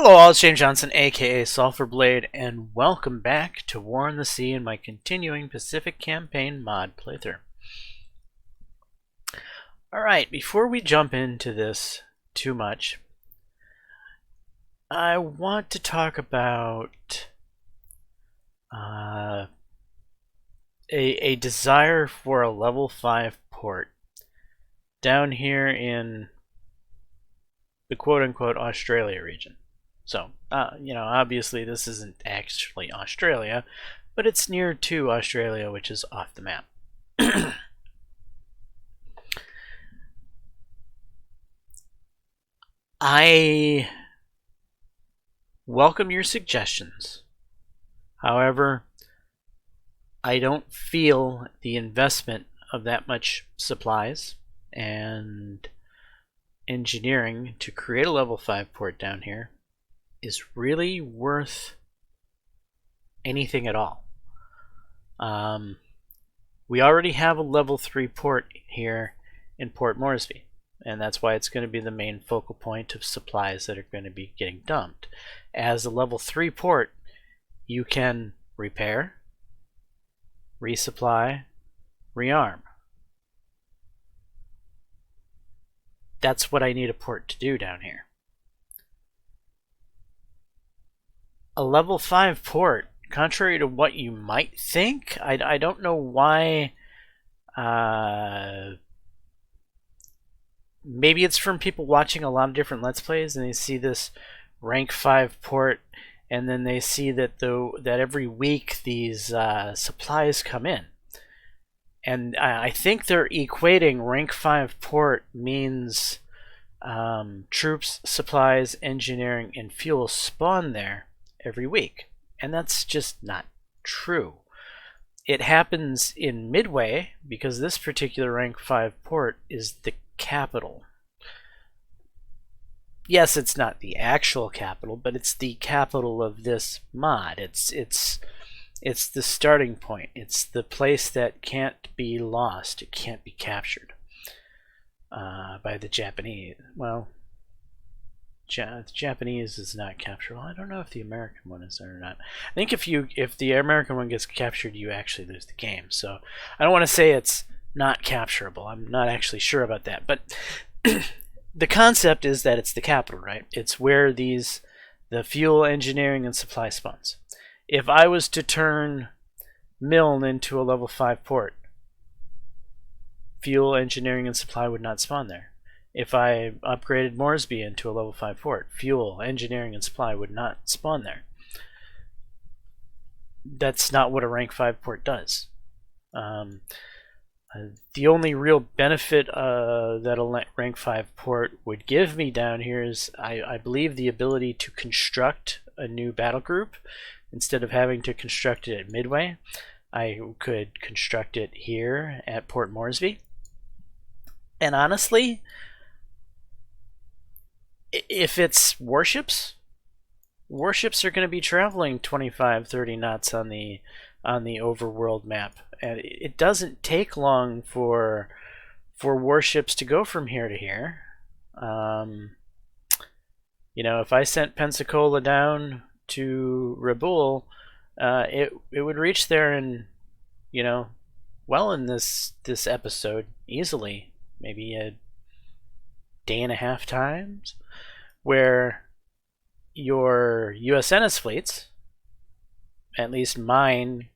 Hello all, it's James Johnson, aka Sulphur Blade, and welcome back to War in the Sea in my continuing Pacific Campaign mod playthrough. Alright, before we jump into this too much, I want to talk about a desire for a level 5 port down here in the quote-unquote Australia region. So, obviously this isn't actually Australia, but it's near to Australia, which is off the map. I welcome your suggestions. However, I don't feel the investment of that much supplies and engineering to create a level 5 port down here is really worth anything at all. We already have a level 3 port here in Port Moresby, and that's why it's going to be the main focal point of supplies that are going to be getting dumped. As a level 3 port, you can repair, resupply, rearm. That's what I need a port to do down here. A level 5 port, contrary to what you might think, I don't know why. Maybe it's from people watching a lot of different Let's Plays and they see this rank 5 port, and then they see that that every week these supplies come in. And I think they're equating rank 5 port means troops, supplies, engineering, and fuel spawn there every week, and that's just not true. It happens in Midway because this particular rank 5 port is the capital. Yes, it's not the actual capital, but it's the capital of this mod. It's the starting point. It's the place that can't be lost. It can't be captured by the Japanese. Well, the Japanese is not capturable. I don't know if the American one is there or not. I think if the American one gets captured, you actually lose the game. So I don't want to say it's not capturable. I'm not actually sure about that. But the concept is that it's the capital, right? It's where the fuel, engineering, and supply spawns. If I was to turn Milne into a level 5 port, fuel, engineering, and supply would not spawn there. If I upgraded Moresby into a level 5 port, fuel, engineering, and supply would not spawn there. That's not what a rank 5 port does. The only real benefit that a rank 5 port would give me down here is, I believe, the ability to construct a new battle group. Instead of having to construct it at Midway, I could construct it here at Port Moresby. And honestly, if it's warships are going to be traveling 25-30 knots on the overworld map, and it doesn't take long for warships to go from here to here. If I sent Pensacola down to Rabaul, it would reach there in in this episode easily, maybe a day and a half times, where your USNS fleets, at least mine,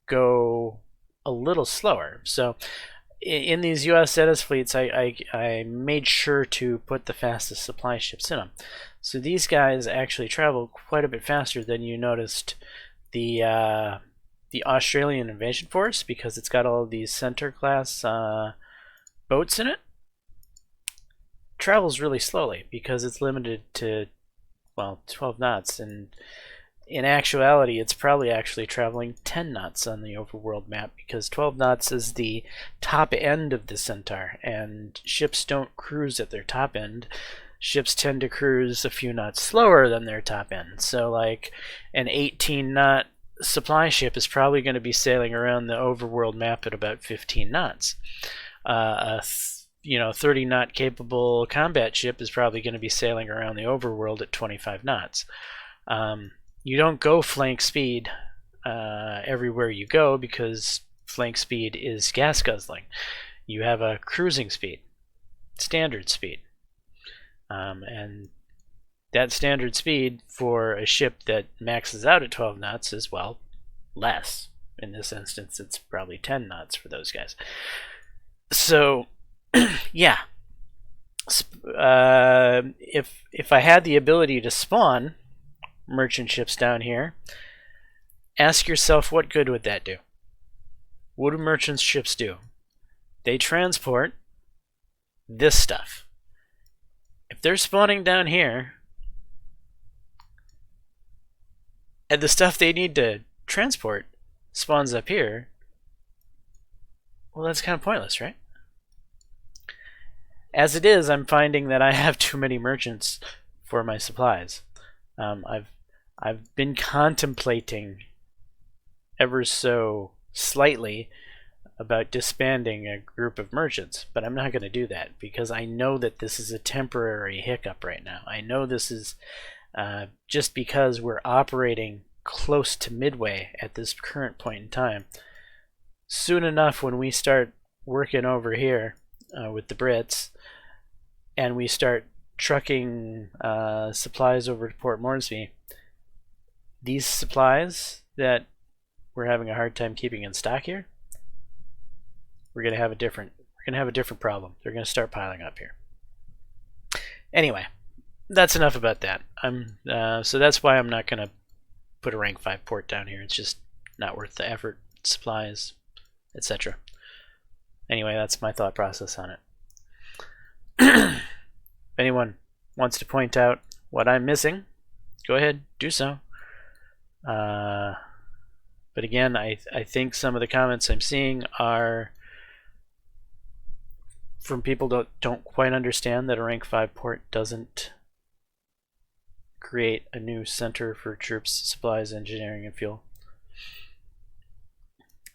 go a little slower. So in these USNS fleets, I made sure to put the fastest supply ships in them. So these guys actually travel quite a bit faster than you noticed the Australian Invasion Force, because it's got all of these Centaur class boats in it. Travels really slowly because it's limited to 12 knots, and in actuality it's probably actually traveling 10 knots on the overworld map, because 12 knots is the top end of the Centaur, and ships don't cruise at their top end. Ships tend to cruise a few knots slower than their top end. So like an 18 knot supply ship is probably going to be sailing around the overworld map at about 15 knots. A 30 knot capable combat ship is probably going to be sailing around the overworld at 25 knots. You don't go flank speed everywhere you go, because flank speed is gas guzzling. You have a cruising speed, standard speed, and that standard speed for a ship that maxes out at 12 knots is, well, less. In this instance, it's probably 10 knots for those guys. So, yeah. If I had the ability to spawn merchant ships down here, ask yourself, what good would that do? What do merchant ships do? They transport this stuff. If they're spawning down here, and the stuff they need to transport spawns up here, well, that's kind of pointless, right? As it is, I'm finding that I have too many merchants for my supplies. I've been contemplating ever so slightly about disbanding a group of merchants, but I'm not going to do that, because I know that this is a temporary hiccup right now. I know this is just because we're operating close to Midway at this current point in time. Soon enough, when we start working over here with the Brits, and we start trucking supplies over to Port Moresby, these supplies that we're having a hard time keeping in stock here, we're gonna have a different problem. They're gonna start piling up here. Anyway, that's enough about that. So that's why I'm not gonna put a rank 5 port down here. It's just not worth the effort, supplies, etc. Anyway, that's my thought process on it. If anyone wants to point out what I'm missing, go ahead, do so. But again, I think some of the comments I'm seeing are from people that don't quite understand that a rank 5 port doesn't create a new center for troops, supplies, engineering, and fuel.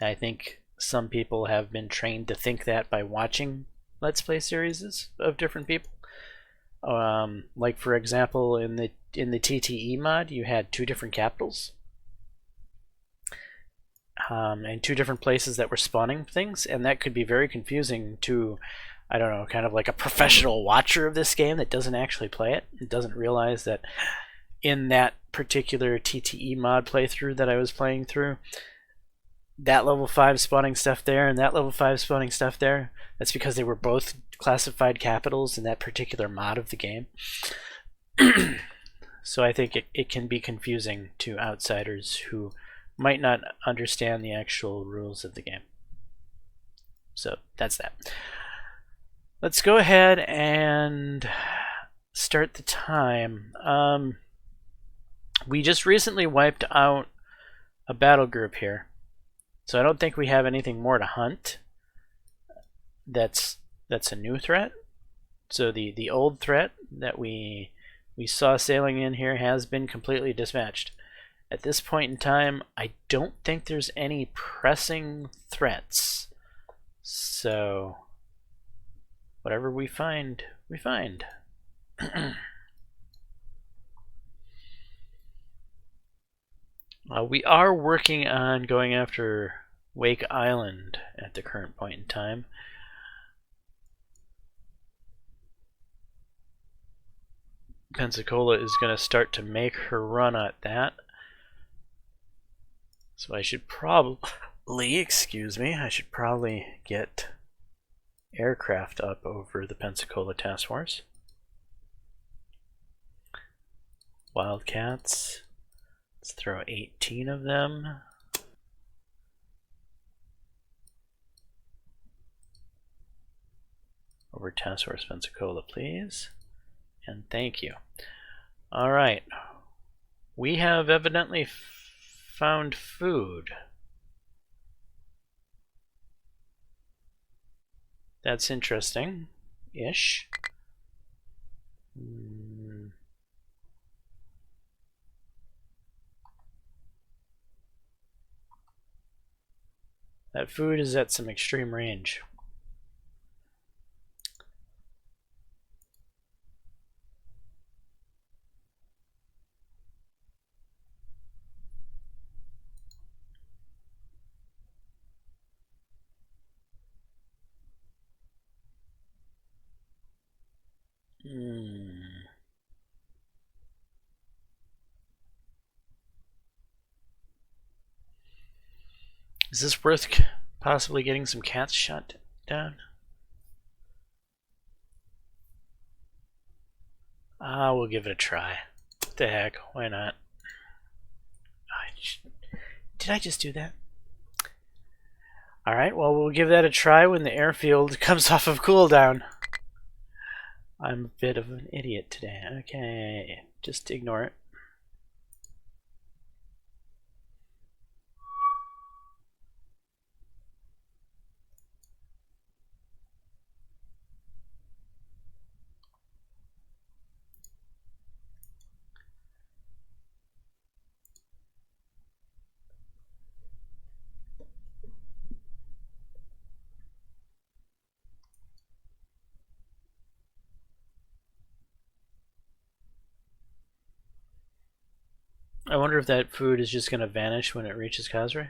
I think some people have been trained to think that by watching Let's Play series of different people. Like, for example, in the TTE mod, you had 2 different capitals. And 2 different places that were spawning things, and that could be very confusing to, I don't know, kind of like a professional watcher of this game that doesn't actually play it. It doesn't realize that in that particular TTE mod playthrough that I was playing through, that level 5 spawning stuff there and that level 5 spawning stuff there, that's because they were both classified capitals in that particular mod of the game. So I think it can be confusing to outsiders who might not understand the actual rules of the game. So that's that. Let's go ahead and start the time. We just recently wiped out a battle group here, so I don't think we have anything more to hunt. That's a new threat. So the old threat that we saw sailing in here has been completely dispatched. At this point in time, I don't think there's any pressing threats. So whatever we find, we find. We are working on going after Wake Island at the current point in time. Pensacola is going to start to make her run at that. So I should probably, I should probably get aircraft up over the Pensacola Task Force. Wildcats. Let's throw 18 of them. Over Task Force Pensacola, please. And thank you. All right. We have evidently found food. That's interesting-ish. That food is at some extreme range. Is this worth possibly getting some cats shot down? We'll give it a try. What the heck? Why not? Did I just do that? Alright, well, we'll give that a try when the airfield comes off of cooldown. I'm a bit of an idiot today. Okay, just ignore it. I wonder if that food is just going to vanish when it reaches Khazre.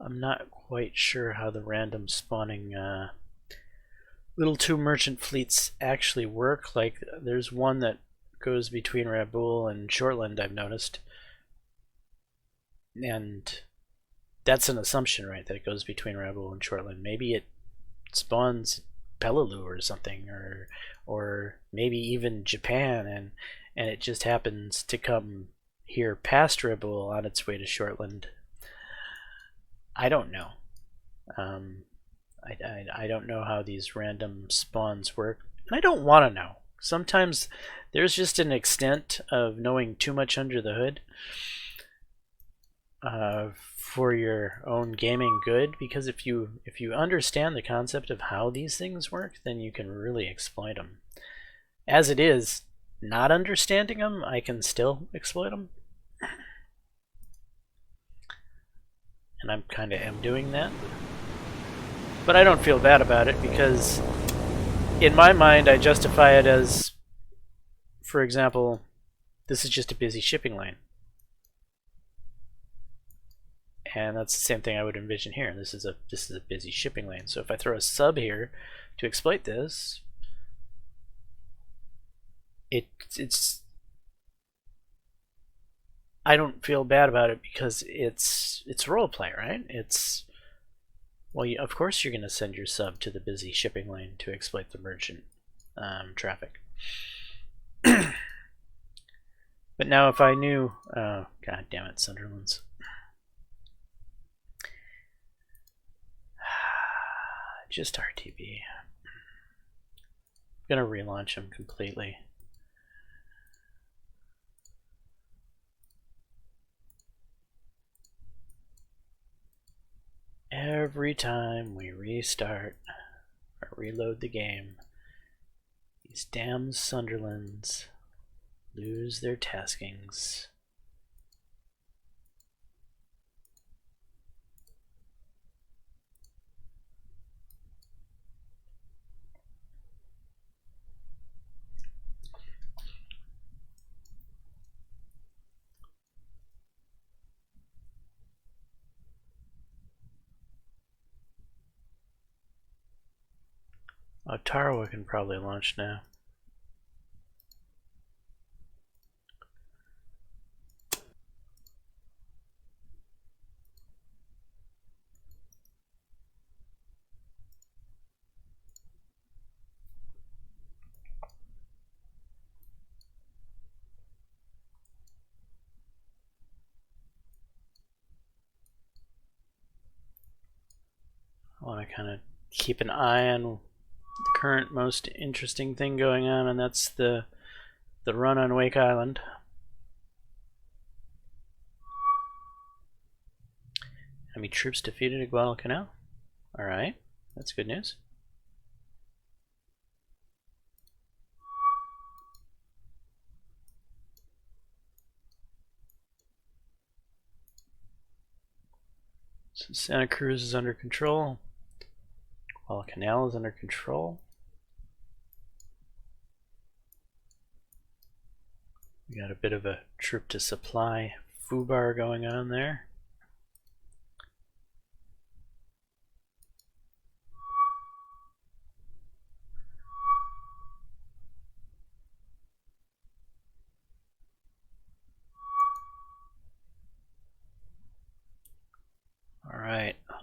I'm not quite sure how the random spawning little two merchant fleets actually work. Like, there's one that goes between Raboul and Shortland, I've noticed. And that's an assumption, right, that it goes between Raboul and Shortland. Maybe it spawns Peleliu or something, or maybe even Japan, and it just happens to come here past Raboul on its way to Shortland. I don't know. I don't know how these random spawns work, and I don't want to know. Sometimes there's just an extent of knowing too much under the hood for your own gaming good, because if you understand the concept of how these things work, then you can really exploit them. As it is, not understanding them, I can still exploit them. And I'm kind of am doing that. But I don't feel bad about it, because in my mind I justify it as, for example, this is just a busy shipping lane. And that's the same thing I would envision here. This is a busy shipping lane. So if I throw a sub here to exploit this, it's I don't feel bad about it, because it's roleplay, right? It's, well, of course you're going to send your sub to the busy shipping lane to exploit the merchant traffic. But now if I knew, oh god damn it, Sunderlands. Just RTB. I'm gonna relaunch him completely. Every time we restart or reload the game, these damn Sunderlands lose their taskings. Oh, Tarawa can probably launch now. I want to kind of keep an eye on the current most interesting thing going on, and that's the run on Wake Island. Enemy troops defeated at Guadalcanal. Alright, that's good news. So Santa Cruz is under control. Guadalcanal is under control. We got a bit of a troop to supply foobar going on there.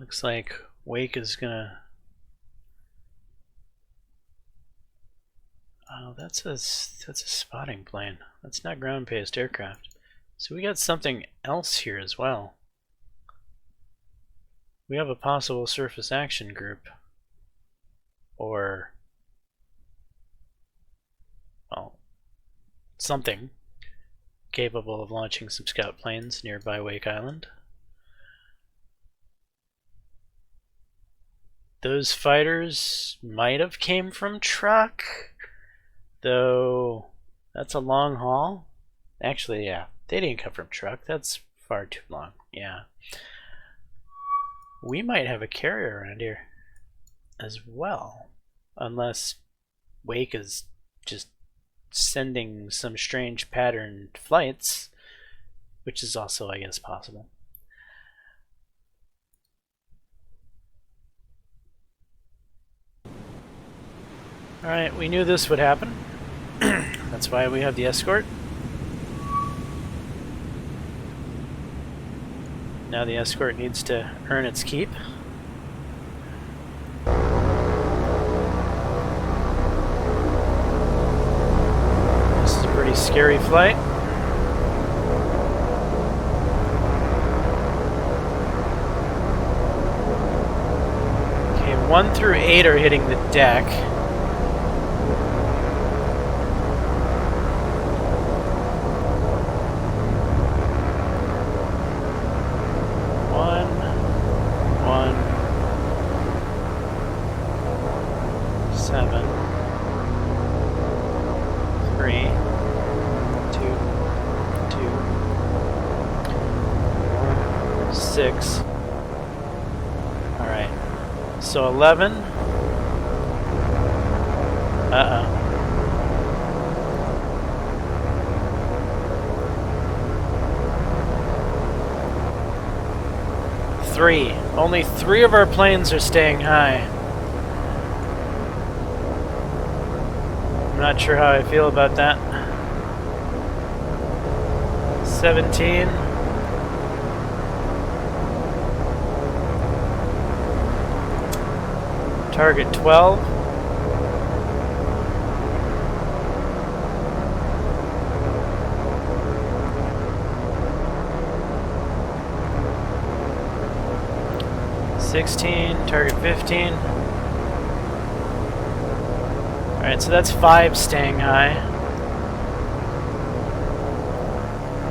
Looks like Wake is gonna... Oh, that's a spotting plane. That's not ground-based aircraft. So we got something else here as well. We have a possible surface action group. Or... well, something capable of launching some scout planes nearby Wake Island. Those fighters might have came from Truck, though that's a long haul. Actually, yeah, they didn't come from Truck. That's far too long. Yeah. We might have a carrier around here as well, unless Wake is just sending some strange patterned flights, which is also, I guess, possible. Alright, we knew this would happen. That's why we have the escort. Now the escort needs to earn its keep. This is a pretty scary flight. Okay, 1 through 8 are hitting the deck. Alright, so 11. Uh-oh. Three. Only 3 of our planes are staying high. I'm not sure how I feel about that. 17. Target 12. Target 15. Alright, so that's 5 staying high.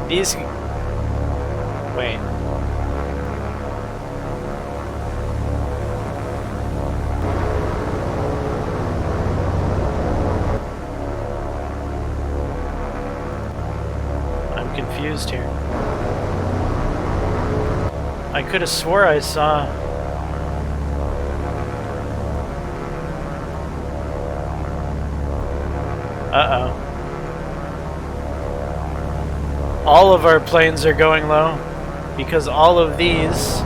These... wait. I'm confused here. I could have swore I saw... uh-oh. All of our planes are going low because all of these...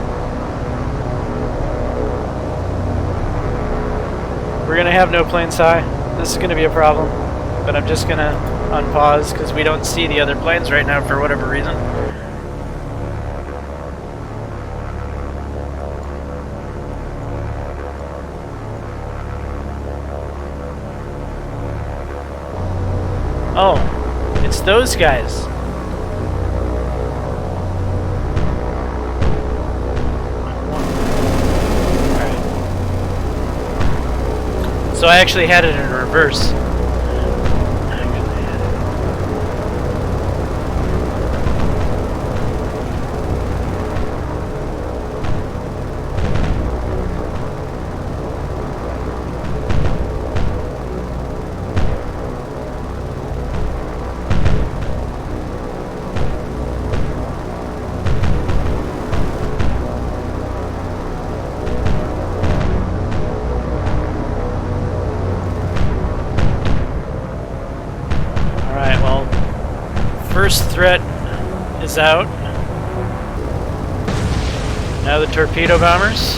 we're gonna have no planes high. This is gonna be a problem, but I'm just gonna unpause because we don't see the other planes right now for whatever reason. Oh, it's those guys. Alright. So I actually had it in reverse. First threat is out. Now the torpedo bombers.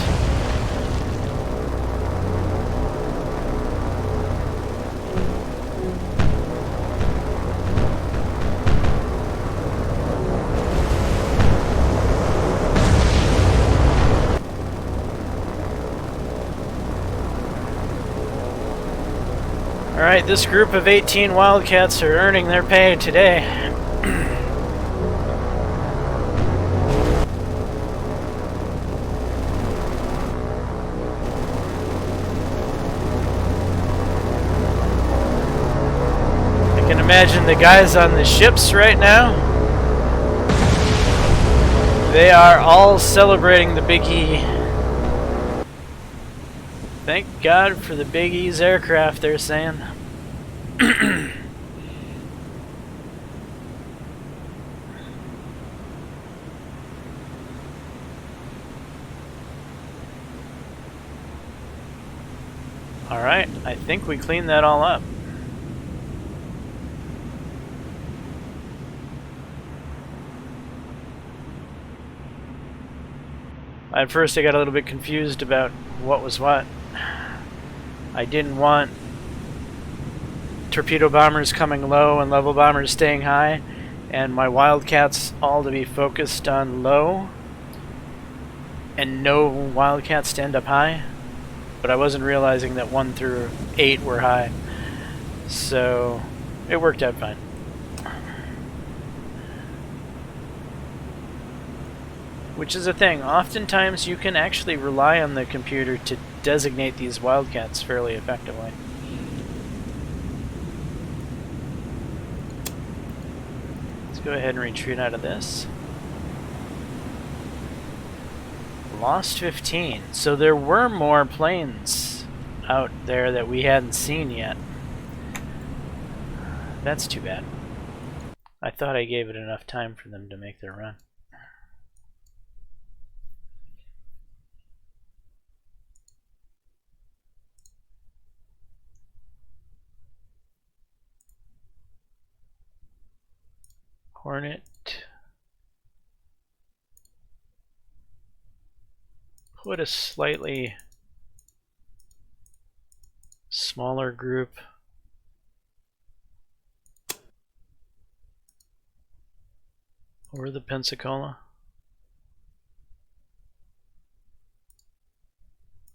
Alright, this group of 18 Wildcats are earning their pay today. I can imagine the guys on the ships right now. They are all celebrating the Big E. Thank God for the Big E's aircraft, they're saying. Alright, I think we cleaned that all up. At first I got a little bit confused about what was what. I didn't want torpedo bombers coming low and level bombers staying high, and my Wildcats all to be focused on low, and no Wildcats to end up high. But I wasn't realizing that 1 through 8 were high, so it worked out fine. Which is a thing. Oftentimes you can actually rely on the computer to designate these Wildcats fairly effectively. Let's go ahead and retreat out of this. Lost 15. So there were more planes out there that we hadn't seen yet. That's too bad. I thought I gave it enough time for them to make their run. Hornet. Put a slightly smaller group over the Pensacola.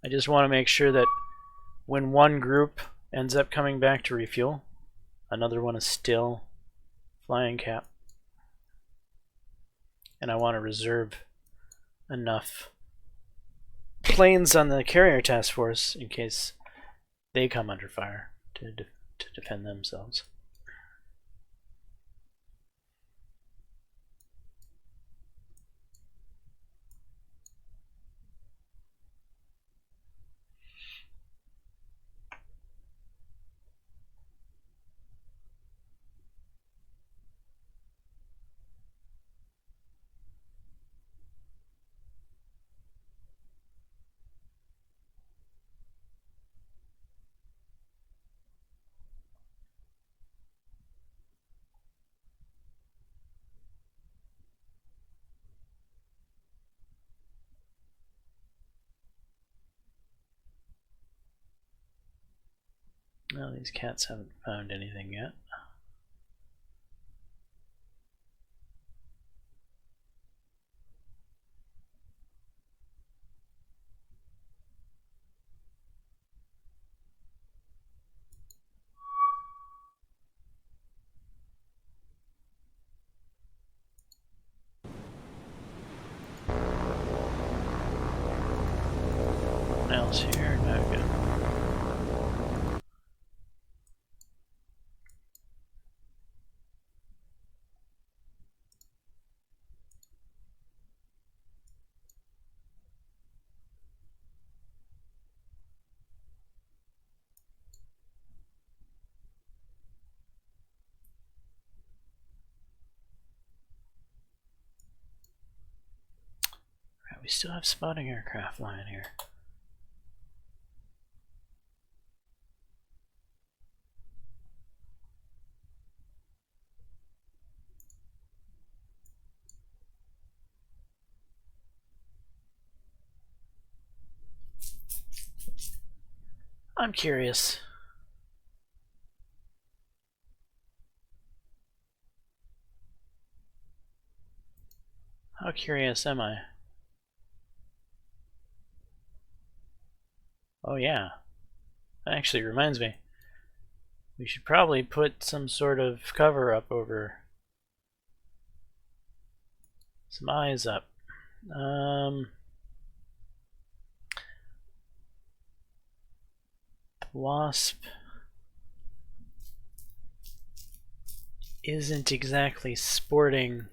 I just want to make sure that when one group ends up coming back to refuel, another one is still flying cap. And I want to reserve enough planes on the carrier task force in case they come under fire to defend themselves. Well, these cats haven't found anything yet. What else here? No good. We still have spotting aircraft flying here. I'm curious. How curious am I? Oh yeah, that actually reminds me. We should probably put some sort of cover up over some eyes up. Wasp isn't exactly sporting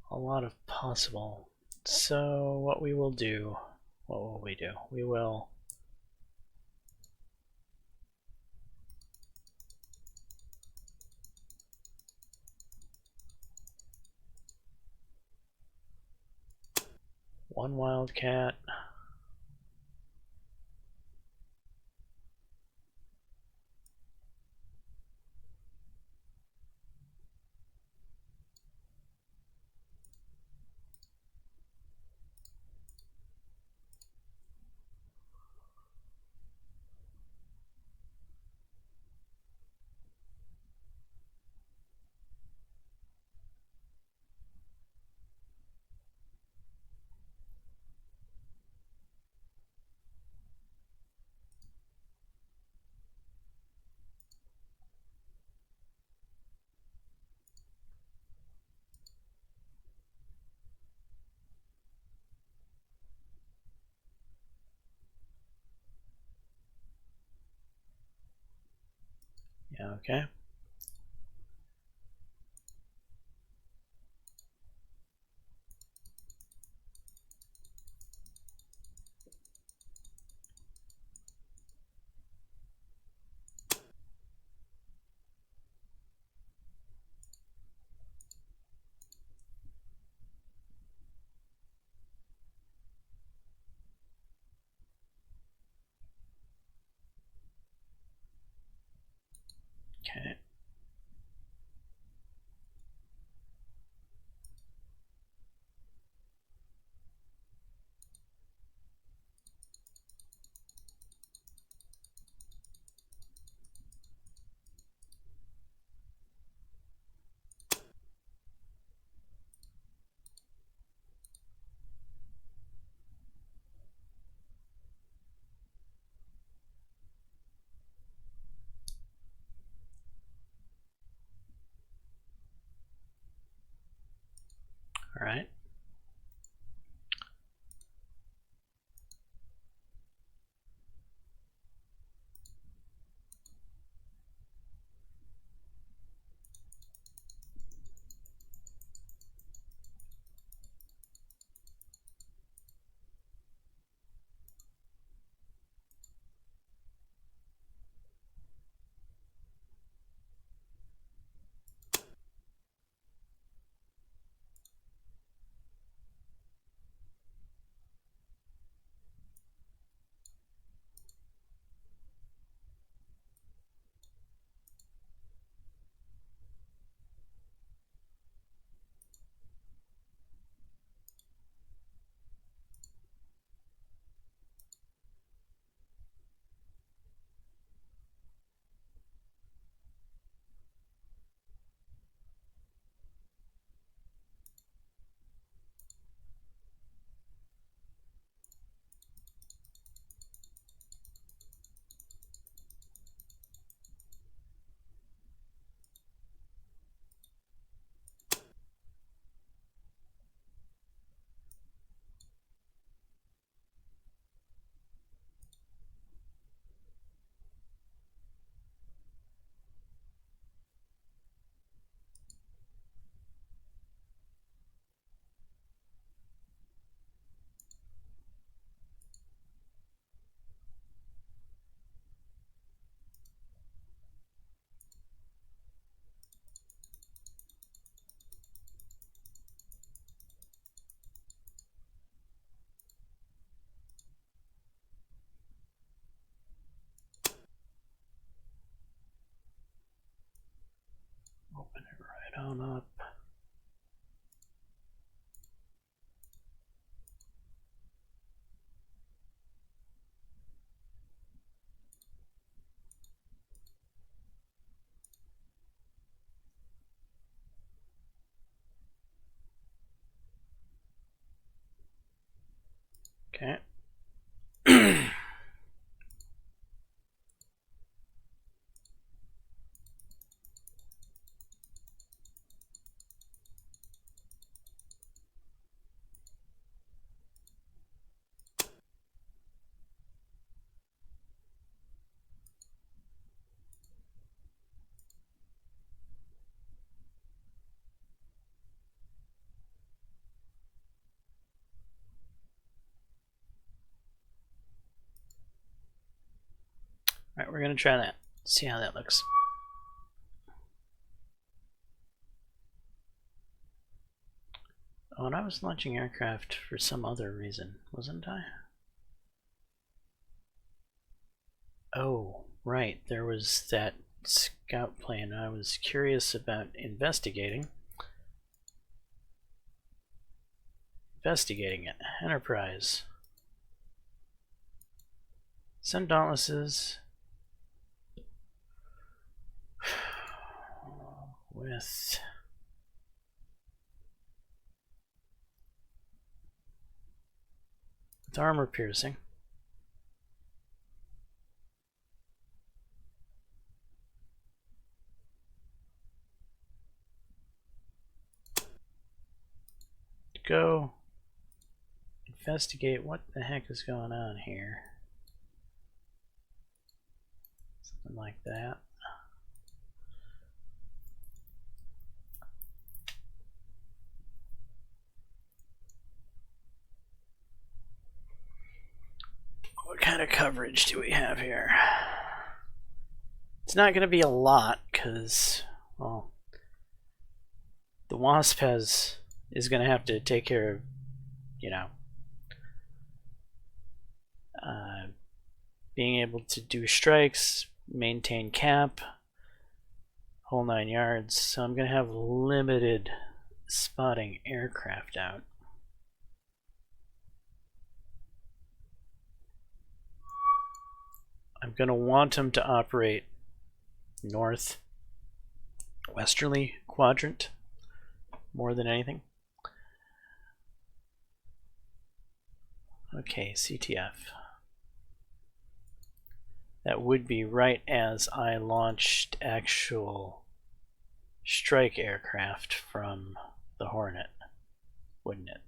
a lot of possible. So what we will do, what will we do? We will one wildcat. Yeah, okay. Okay. All right. Open it right on up. Okay. Alright, we're gonna try that. See how that looks. Oh, and I was launching aircraft for some other reason, wasn't I? Oh, right, there was that scout plane I was curious about investigating. Investigating it. Enterprise. Send Dauntlesses with armor piercing. Go investigate what the heck is going on here. Something like that. What kind of coverage do we have here? It's not going to be a lot because, well, the Wasp is going to have to take care of, you know, being able to do strikes, maintain cap, whole 9 yards. So I'm going to have limited spotting aircraft out. I'm going to want them to operate north westerly quadrant more than anything. Okay, CTF. That would be right as I launched actual strike aircraft from the Hornet, wouldn't it?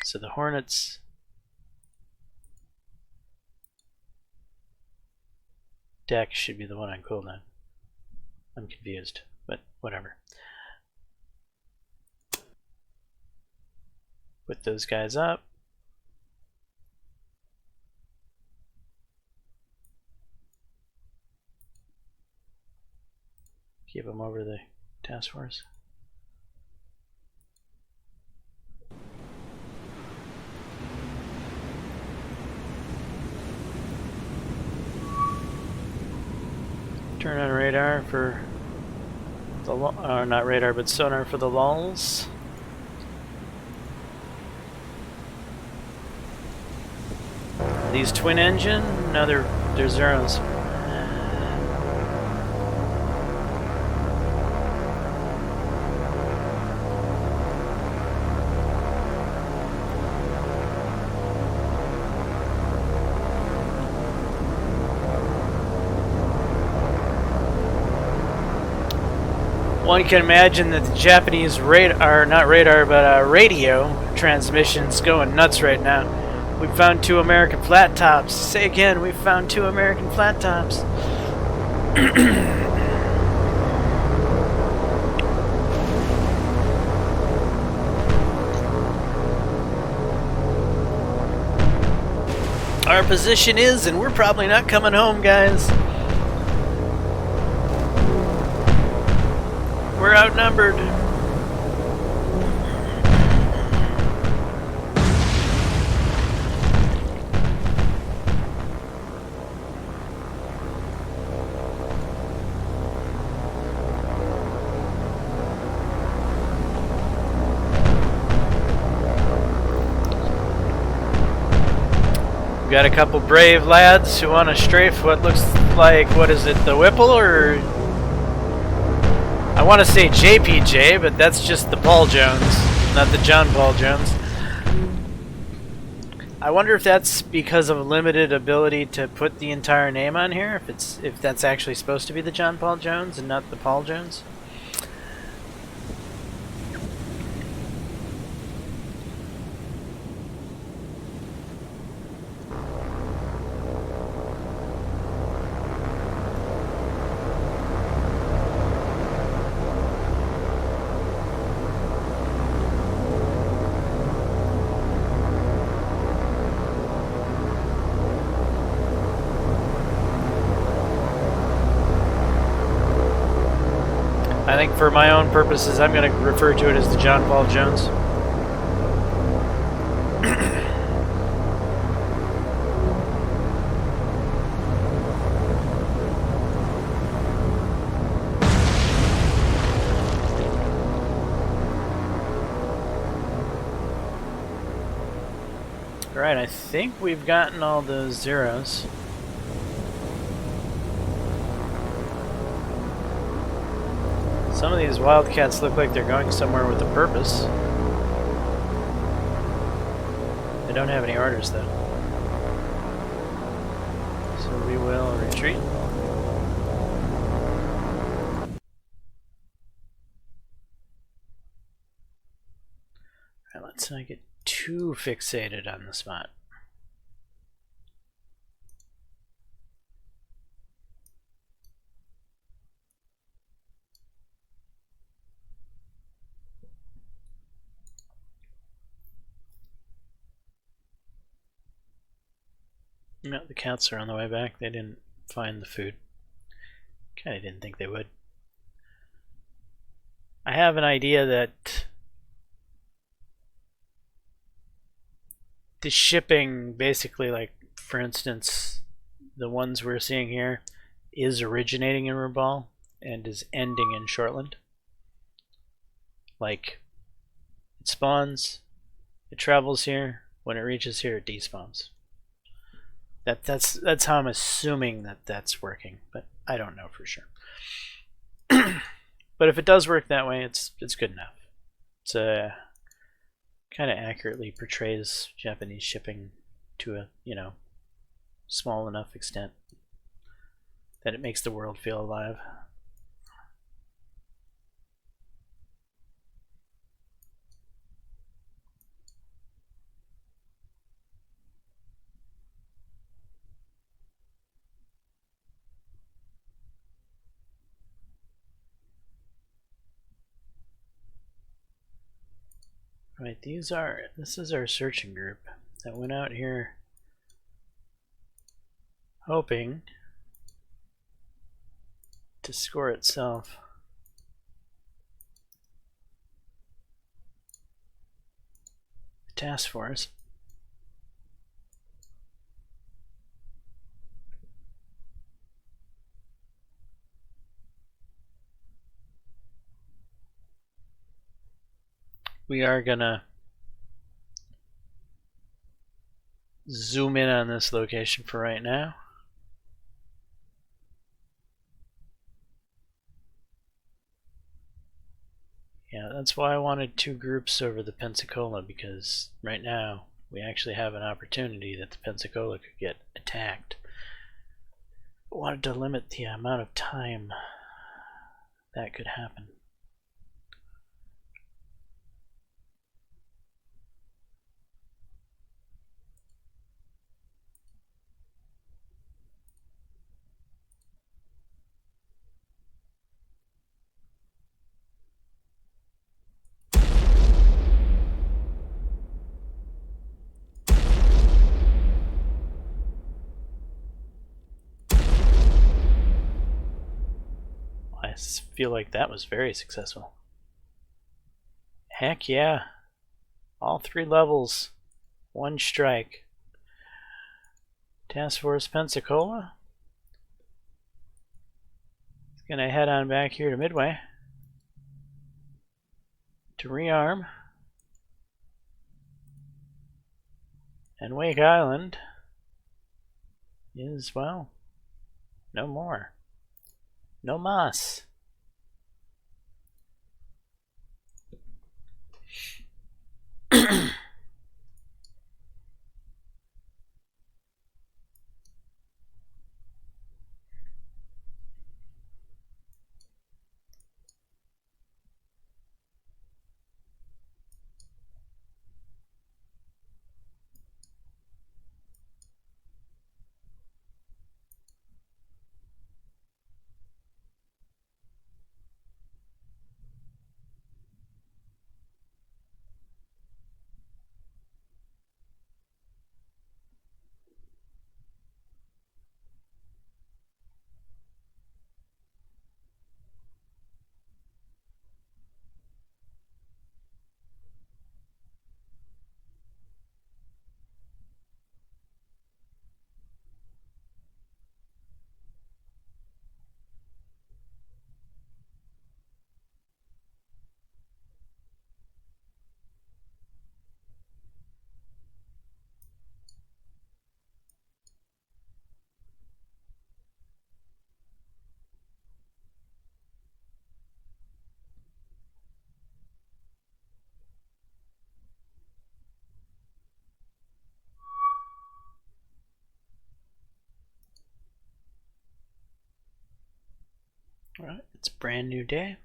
So the Hornets deck should be the one on cooldown. I'm confused, but whatever. Put those guys up. Keep them over the task force. Turn on radar for the not radar, but sonar for the lulls. These twin engine? No, they're zeros. One can imagine that the Japanese radio transmissions going nuts right now. We found 2 American flat tops. Say again, we found 2 American flat tops. Our position is, and we're probably not coming home, guys. We're outnumbered. We've got a couple brave lads who want to strafe what looks like, what is it, the Whipple, or I want to say JPJ, but that's just the Paul Jones, not the John Paul Jones. I wonder if that's because of limited ability to put the entire name on here, if that's actually supposed to be the John Paul Jones and not the Paul Jones. I think for my own purposes, I'm going to refer to it as the John Paul Jones. Alright, I think we've gotten all those zeros. Some of these wildcats look like they're going somewhere with a purpose. They don't have any orders though. So we will retreat. Alright, let's not get too fixated on the spot. No, the cats are on the way back. They didn't find the food. Kinda didn't think they would. I have an idea that the shipping, basically, like, for instance, the ones we're seeing here, is originating in Rabaul and is ending in Shortland. Like, it spawns, it travels here, when it reaches here, it despawns. That's how I'm assuming that that's working, but I don't know for sure. But if it does work that way, it's good enough. It's kind of accurately portrays Japanese shipping to a, you know, small enough extent that it makes the world feel alive. Right, this is our searching group that went out here hoping to score itself a task force. We are gonna zoom in on this location for right now. Yeah, that's why I wanted two groups over the Pensacola, because right now we actually have an opportunity that the Pensacola could get attacked. I wanted to limit the amount of time that could happen. I feel like that was very successful. Heck yeah. All 3 levels, 1 strike. Task Force Pensacola. It's gonna head on back here to Midway to rearm. And Wake Island is, well, no more. No mas. Alright, it's a brand new day.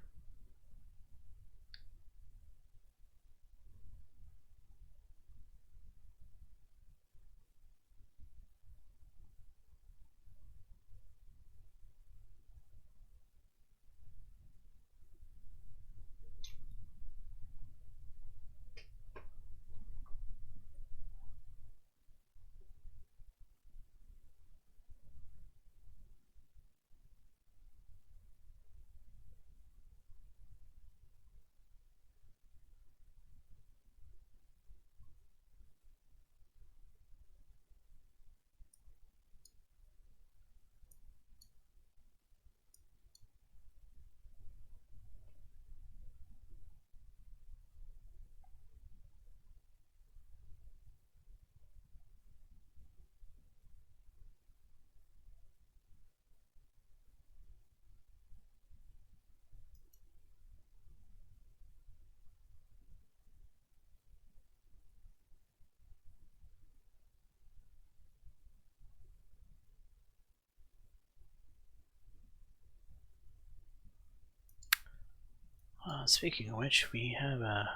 Speaking of which, we have a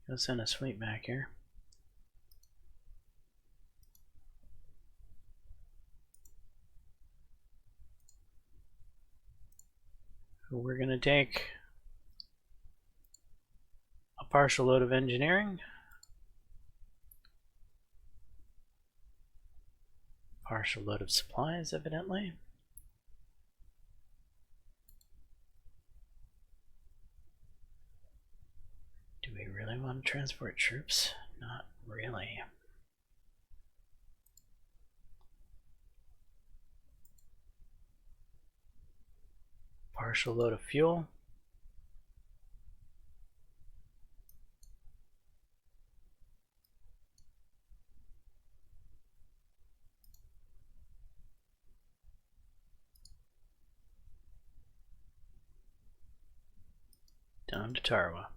USNS fleet back here. We're going to take a partial load of engineering, partial load of supplies, evidently. Do we really want to transport troops? Not really. Partial load of fuel. Down to Tarawa.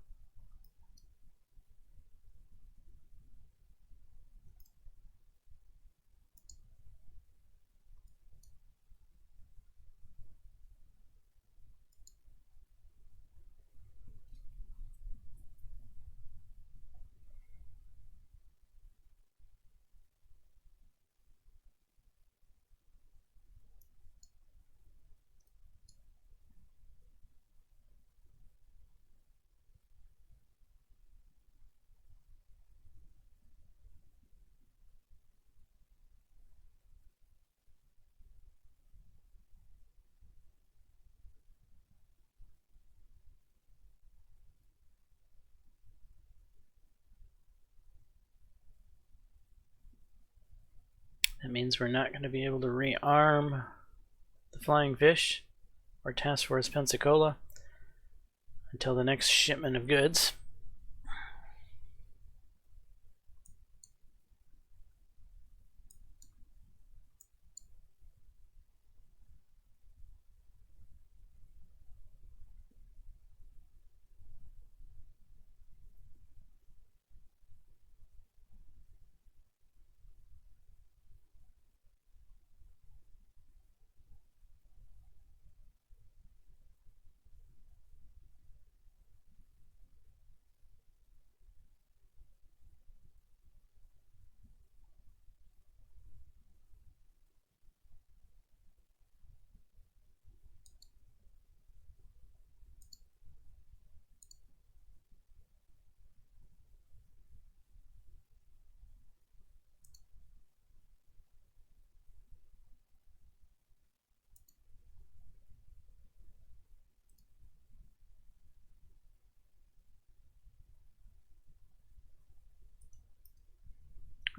That means we're not going to be able to rearm the Flying Fish or Task Force Pensacola until the next shipment of goods.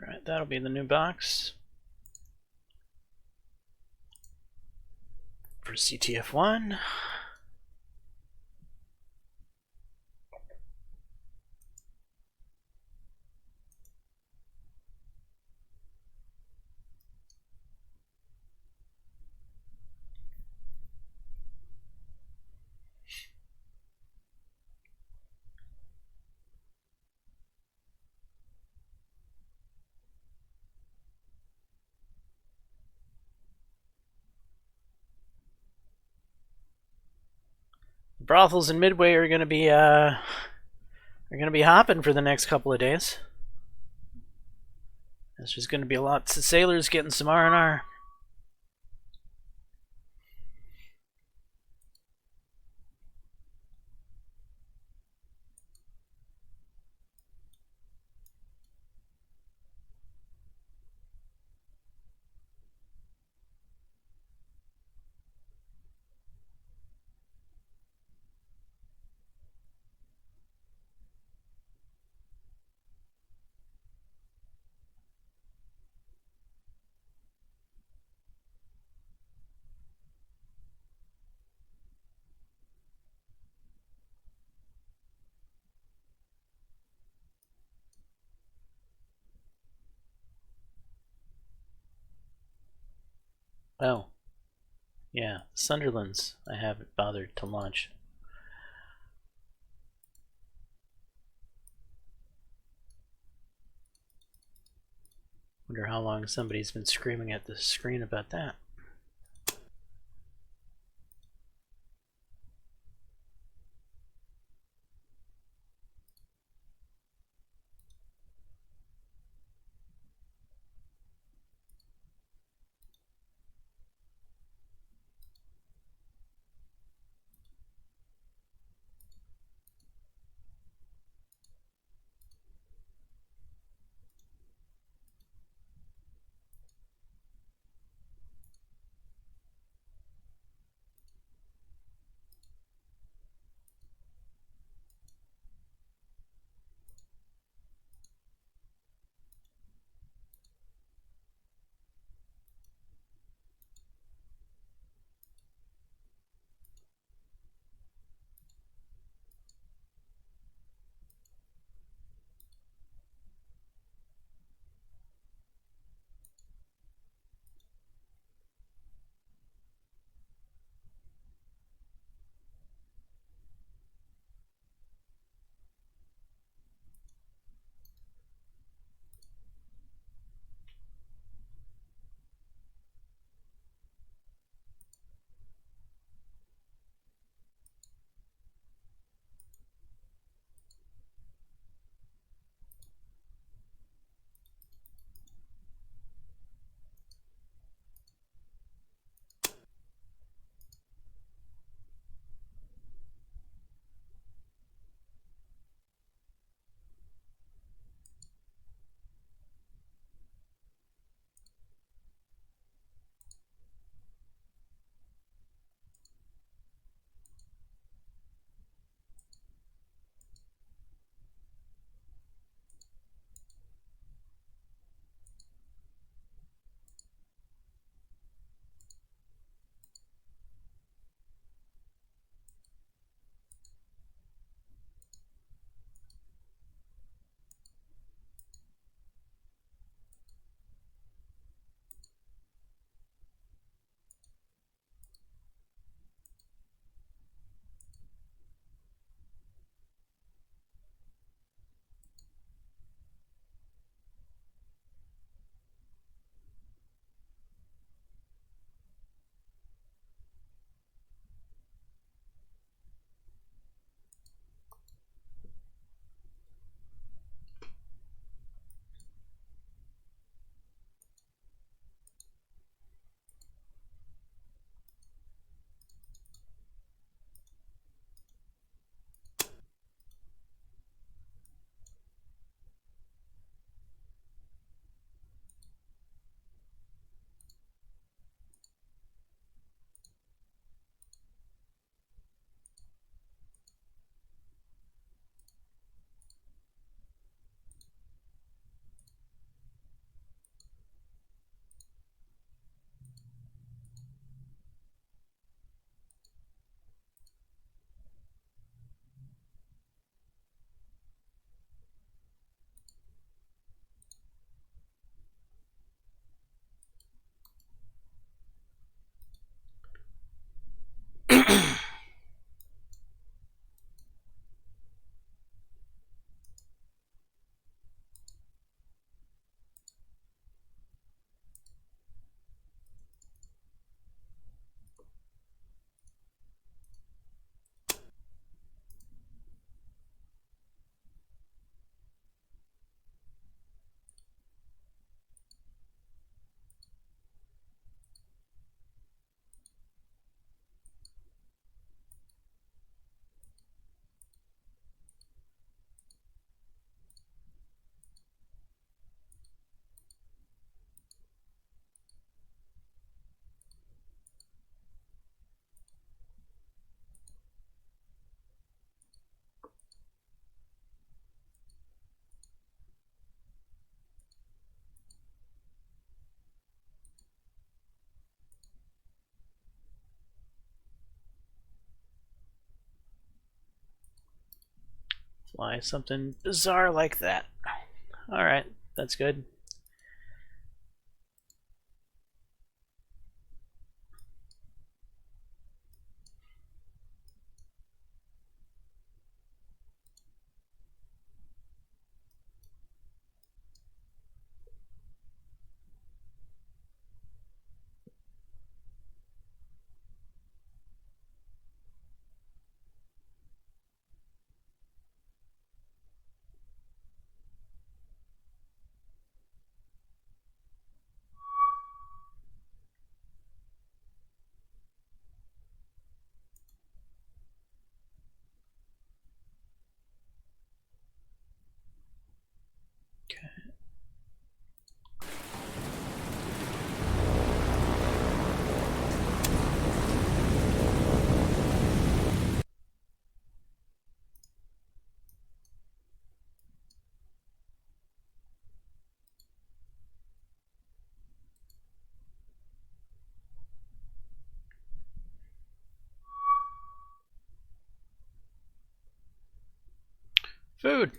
Alright, that'll be the new box for CTF1. brothels in Midway are gonna be hopping for the next couple of days. There's just gonna be lots of sailors getting some R&R. Oh, yeah, Sunderlands I haven't bothered to launch. Wonder how long somebody's been screaming at the screen about that. Why something bizarre like that. Alright, that's good. Food.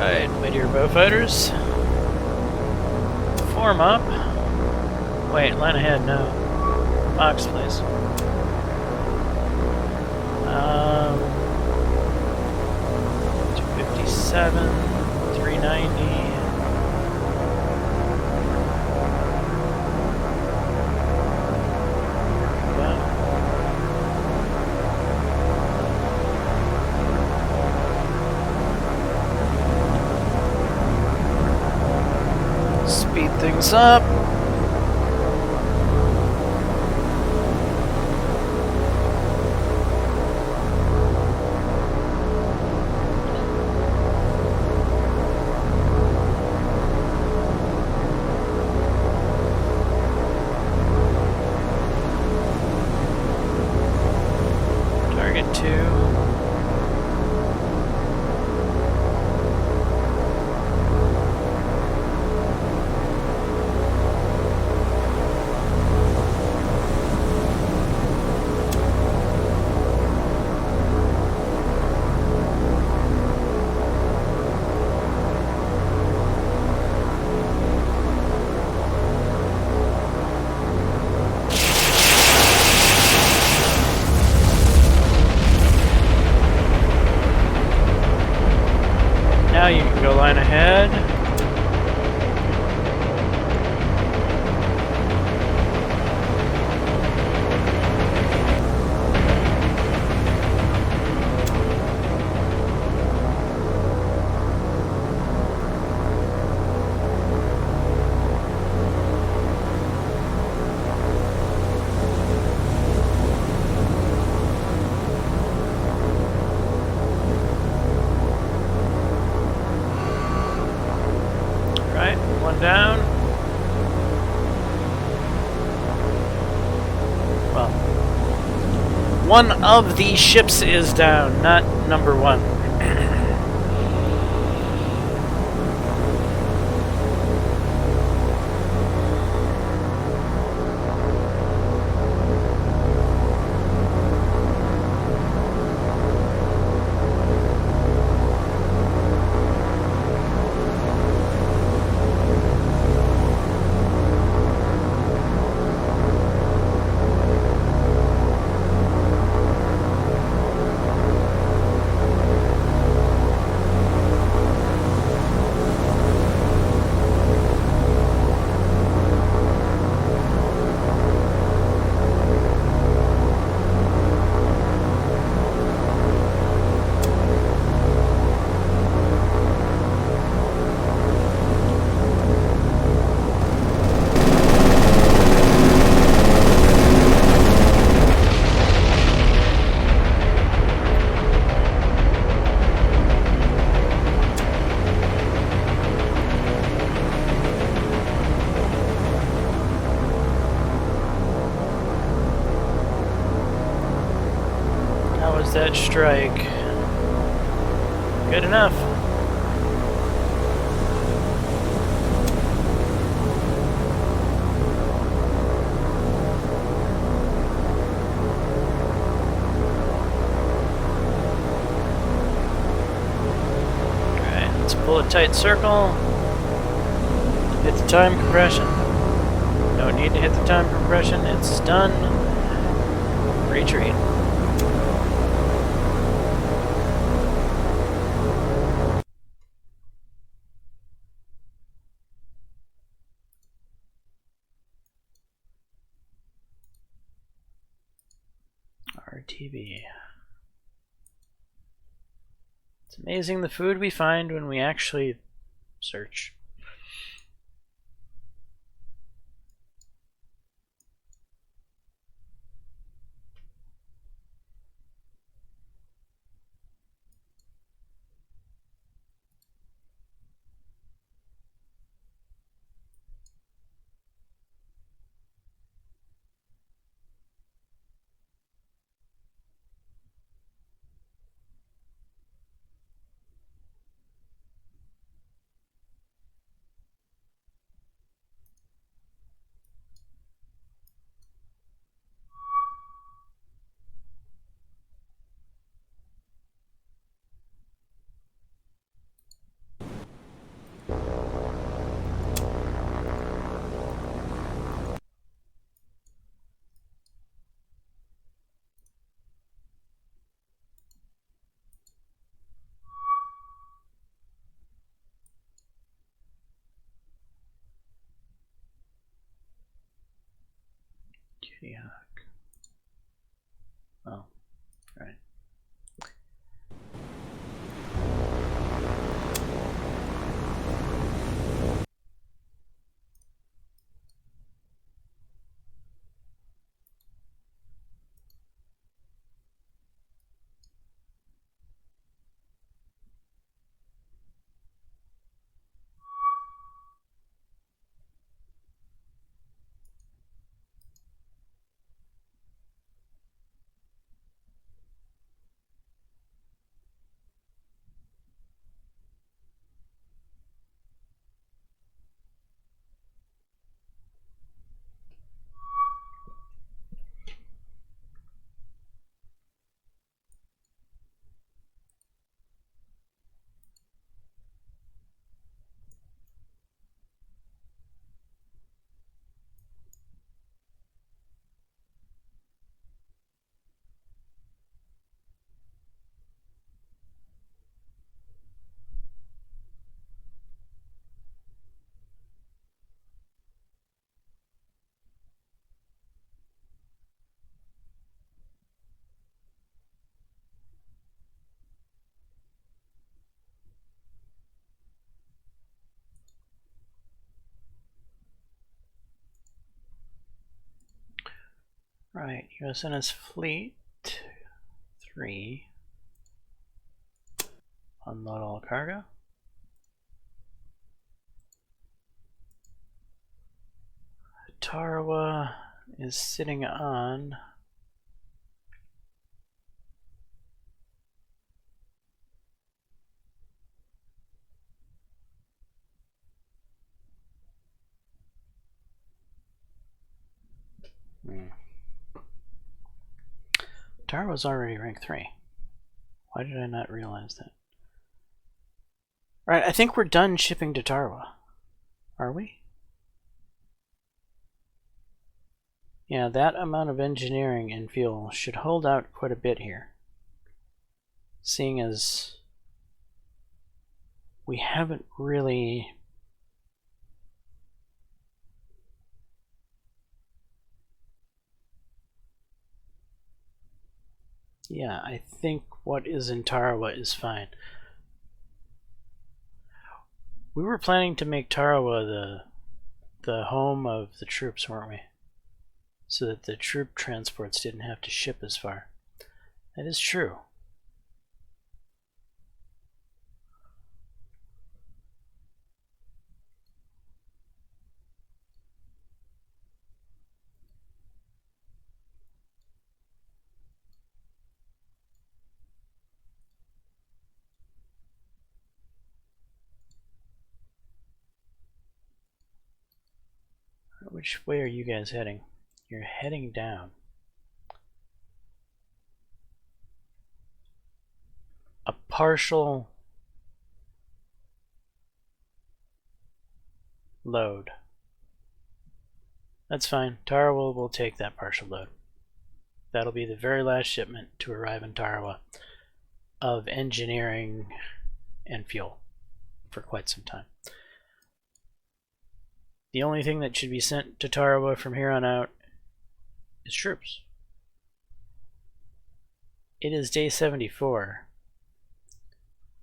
Right, my dear bowfighters. Form up. Wait, line ahead, no. Box, please. 257, 390. Speed things up. Target 2. Now you can go line ahead. one of these ships is down, not number one. That strike. Good enough. Alright, let's pull a tight circle. Hit the time compression. No need to hit the time compression, it's done. Retreat. RTV. It's amazing the food we find when we actually search. Kitty hawk. Oh, right. Right, USNS Fleet 3. Unload all cargo. Tarawa is sitting on Tarawa's already rank 3. Why did I not realize that? Alright, I think we're done shipping to Tarawa. Are we? Yeah, that amount of engineering and fuel should hold out quite a bit here. Seeing as we haven't really... Yeah, I think what is in Tarawa is fine. We were planning to make Tarawa the home of the troops, weren't we? So that the troop transports didn't have to ship as far. That is true. Which way are you guys heading? You're heading down. A partial load. That's fine. Tarawa will take that partial load. That'll be the very last shipment to arrive in Tarawa of engineering and fuel for quite some time. The only thing that should be sent to Tarawa from here on out is troops. It is day 74.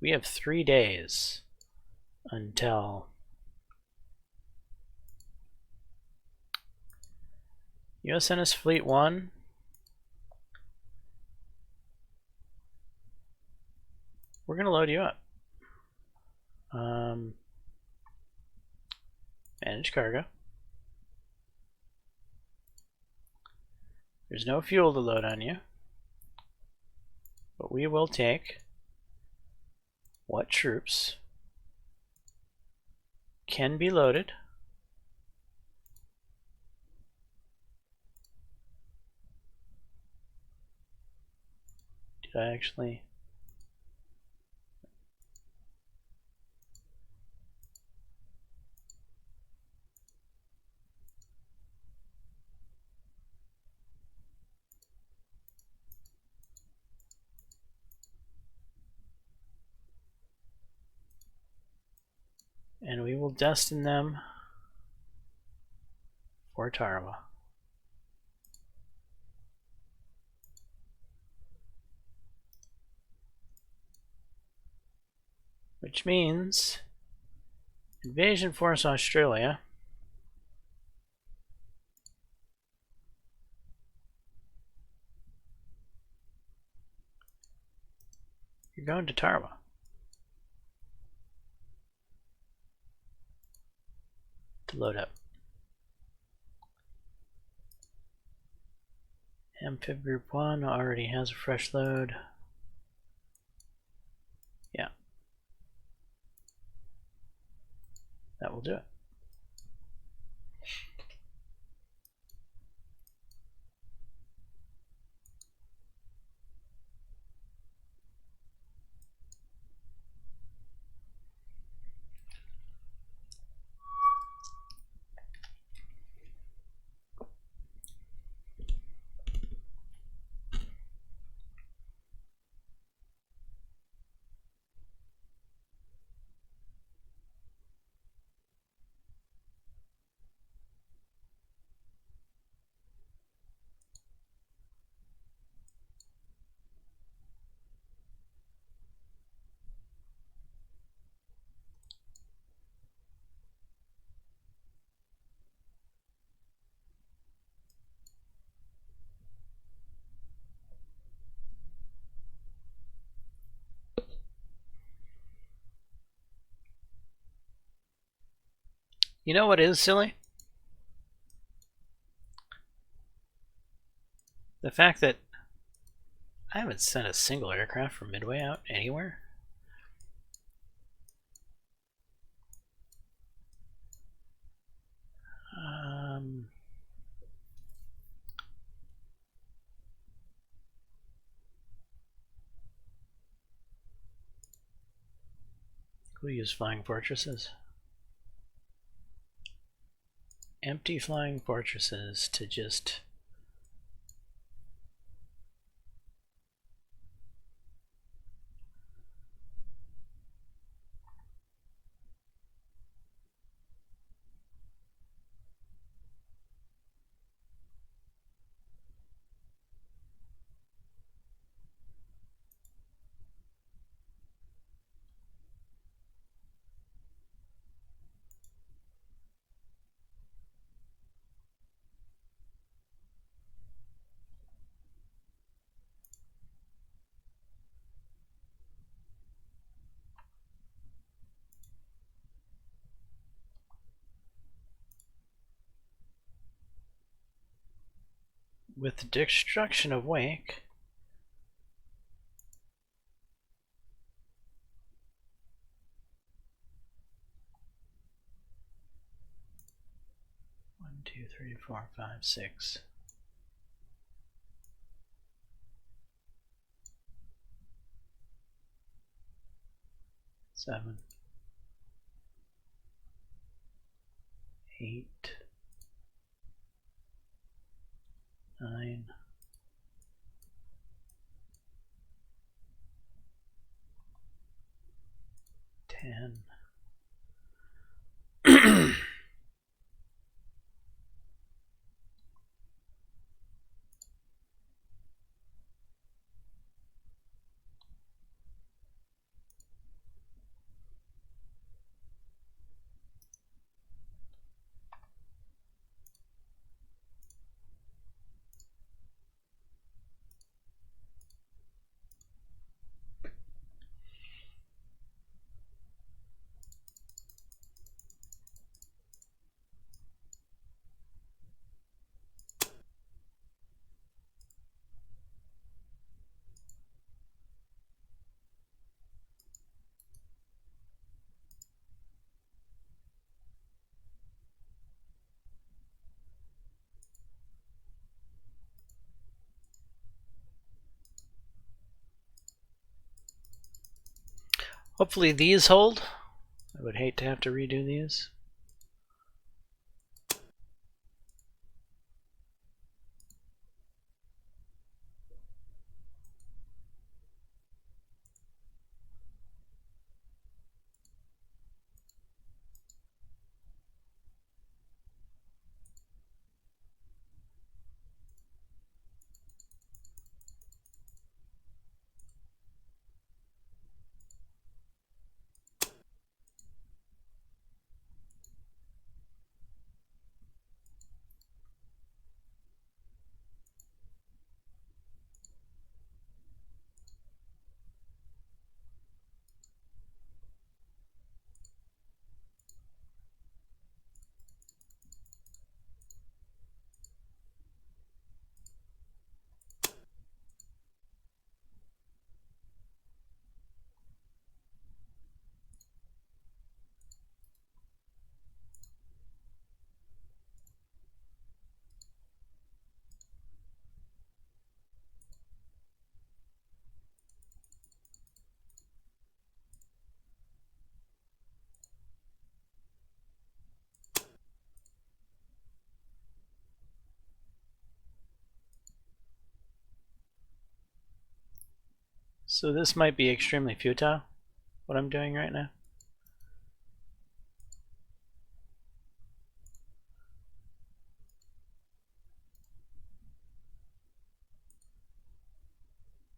We have 3 days until USNS Fleet 1. We're going to load you up. Manage cargo. There's no fuel to load on you, but we will take what troops can be loaded. Did I actually... And we will destine them for Tarawa. Which means Invasion Force Australia you're going to Tarawa. To load up. Amphib Group 1 already has a fresh load. Yeah. That will do it. You know what is silly? The fact that I haven't sent a single aircraft from Midway out anywhere. We'll use flying fortresses. Empty flying fortresses to just with the destruction of Wake. One, two, three, four, five, six. 7, 8, 9, 10. Hopefully these hold. I would hate to have to redo these. So this might be extremely futile, what I'm doing right now.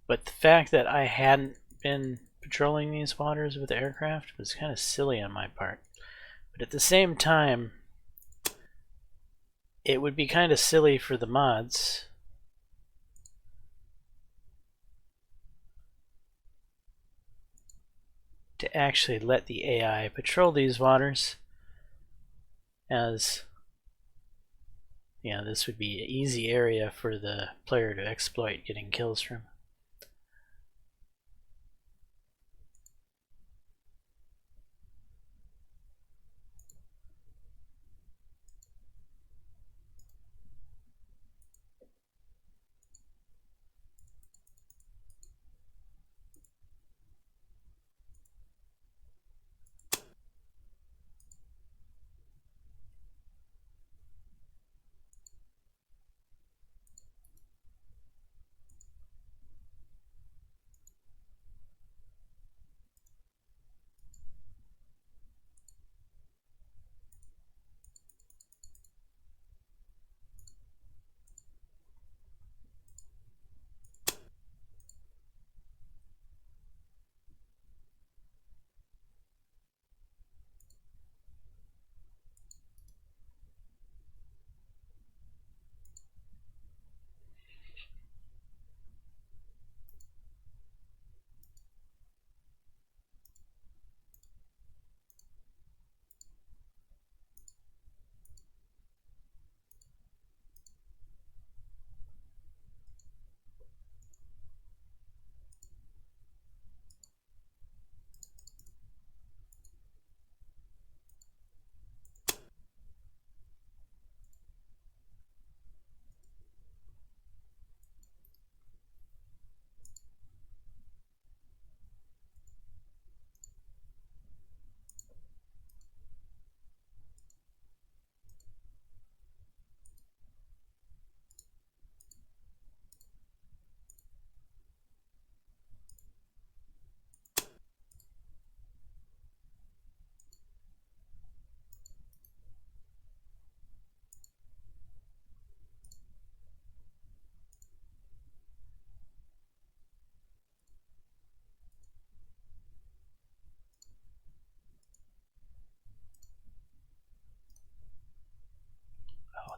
But the fact that I hadn't been patrolling these waters with aircraft was kind of silly on my part. But at the same time, it would be kind of silly for the mods to actually let the AI patrol these waters, as this would be an easy area for the player to exploit getting kills from.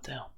the hell?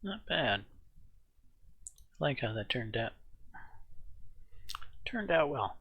Not bad. I like how that turned out. Turned out well.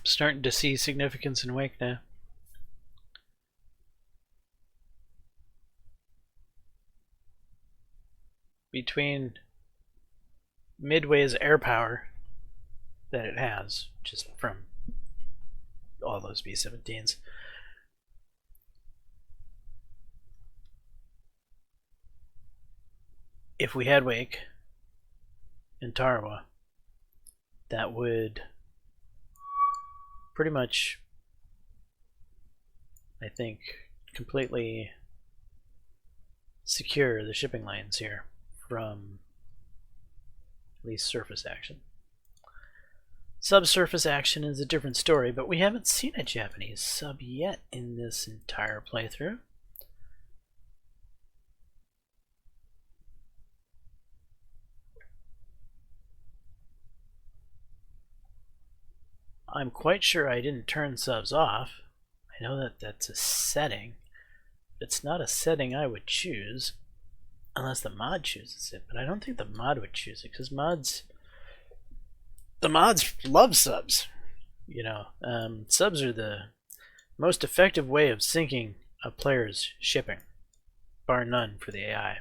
Starting to see significance in Wake now. Between Midway's air power that it has, just from all those B-17s, if we had Wake and Tarawa, that would pretty much, I think, completely secure the shipping lanes here from at least surface action. Subsurface action is a different story, but we haven't seen a Japanese sub yet in this entire playthrough. I'm quite sure I didn't turn subs off. I know that that's a setting. It's not a setting I would choose unless the mod chooses it, but I don't think the mod would choose it because the mods love subs. You know, subs are the most effective way of syncing a player's shipping, bar none for the AI.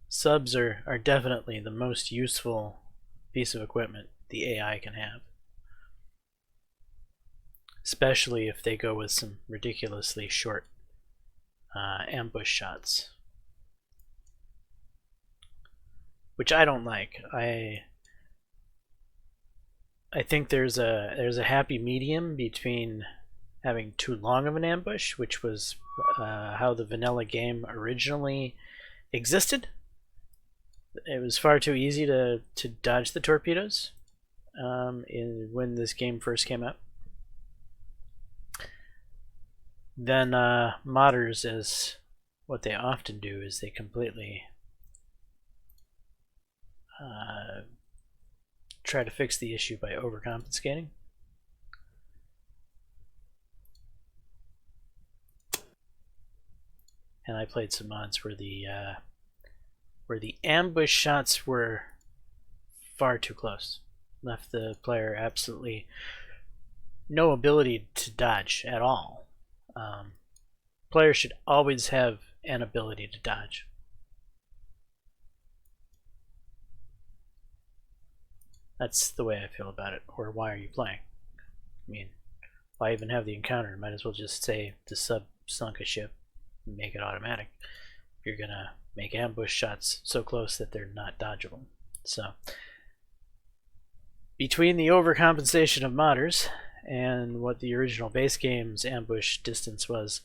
Subs are definitely the most useful piece of equipment the AI can have, especially if they go with some ridiculously short ambush shots, which I don't like. I think there's a happy medium between having too long of an ambush, which was how the vanilla game originally existed. It was far too easy to dodge the torpedoes when this game first came out. Then modders, as what they often do, is they completely try to fix the issue by overcompensating. And I played some mods where the ambush shots were far too close, left the player absolutely no ability to dodge at all. Players should always have an ability to dodge. That's the way I feel about it. Or why are you playing? I mean, why even have the encounter? Might as well just say the sub sunk a ship and make it automatic. If you're gonna make ambush shots so close that they're not dodgeable. So, between the overcompensation of modders and what the original base game's ambush distance was,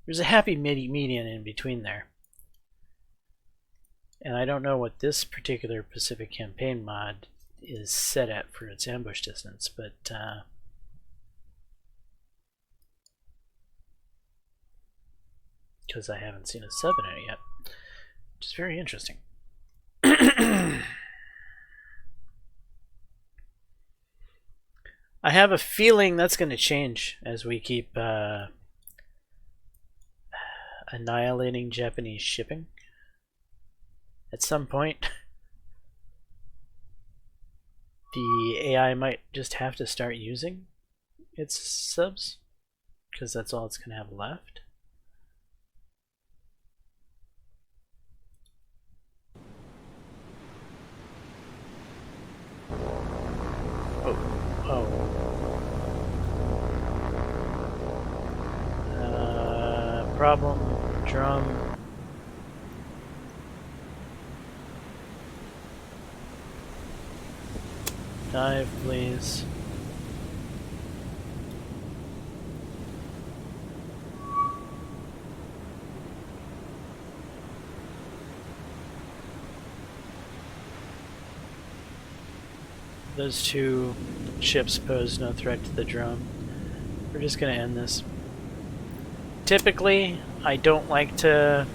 there's a happy median in between there. And I don't know what this particular Pacific Campaign mod is set at for its ambush distance, but because I haven't seen a sub in it yet, which is very interesting. I have a feeling that's going to change as we keep annihilating Japanese shipping. At some point, the AI might just have to start using its subs, because that's all it's going to have left. Problem, drum. Dive, please. Those two ships pose no threat to the drone. We're just going to end this. Typically, I don't like to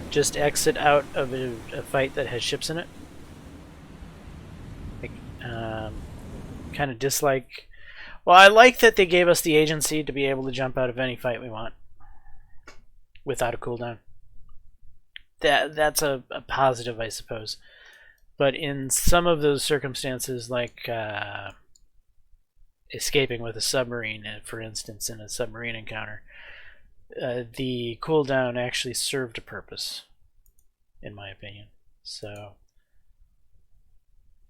just exit out of a fight that has ships in it. Kind of dislike... Well, I like that they gave us the agency to be able to jump out of any fight we want without a cooldown. That's a positive, I suppose. But in some of those circumstances, like escaping with a submarine, for instance, in a submarine encounter, the cooldown actually served a purpose, in my opinion. So,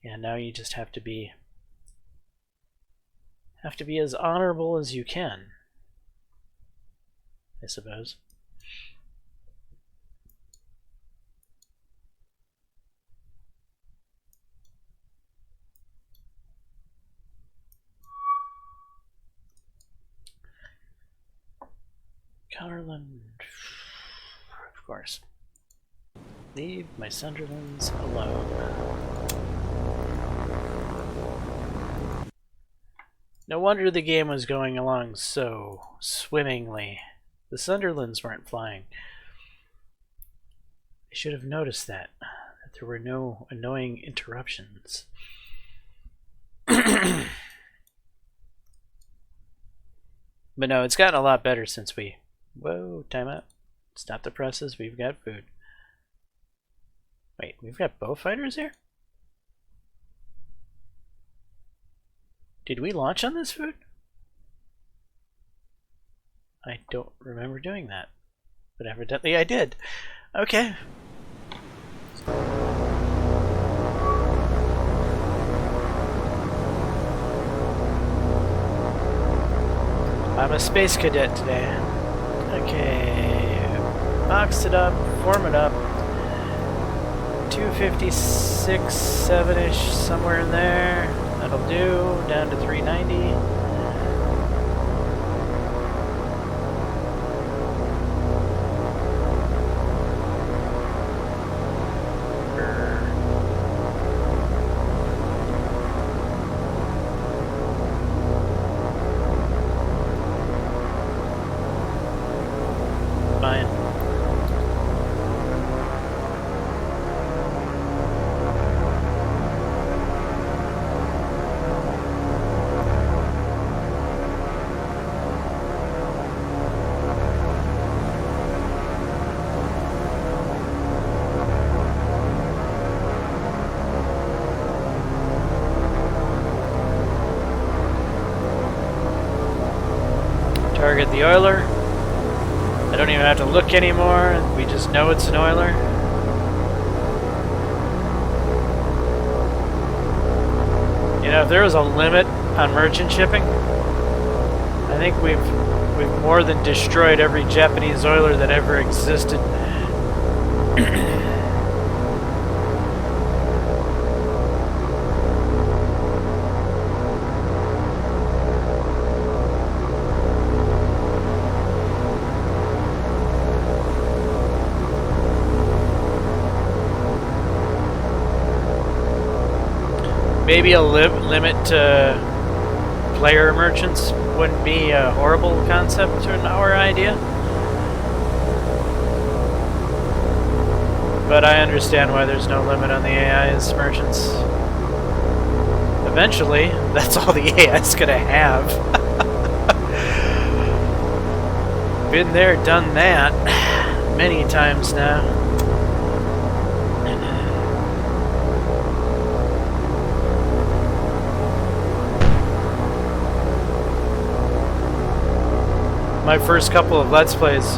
yeah, now you just have to be as honorable as you can, I suppose. Counterland, of course. Leave my Sunderlands alone. No wonder the game was going along so swimmingly. The Sunderlands weren't flying. I should have noticed that there were no annoying interruptions. But no, it's gotten a lot better since we... Whoa, time out. Stop the presses, we've got food. Wait, we've got bow fighters here? Did we launch on this food? I don't remember doing that. But evidently I did. Okay. I'm a space cadet today. Okay. Box it up, form it up. 256, 7-ish, somewhere in there. I That'll do. Down to 390. Target the oiler. I don't even have to look anymore. We just know it's an oiler. You know, if there was a limit on merchant shipping, I think we've more than destroyed every Japanese oiler that ever existed. Maybe a limit to player merchants wouldn't be a horrible concept or idea. But I understand why there's no limit on the AI's merchants. Eventually, that's all the AI's gonna have. Been there, done that many times now. My first couple of Let's Plays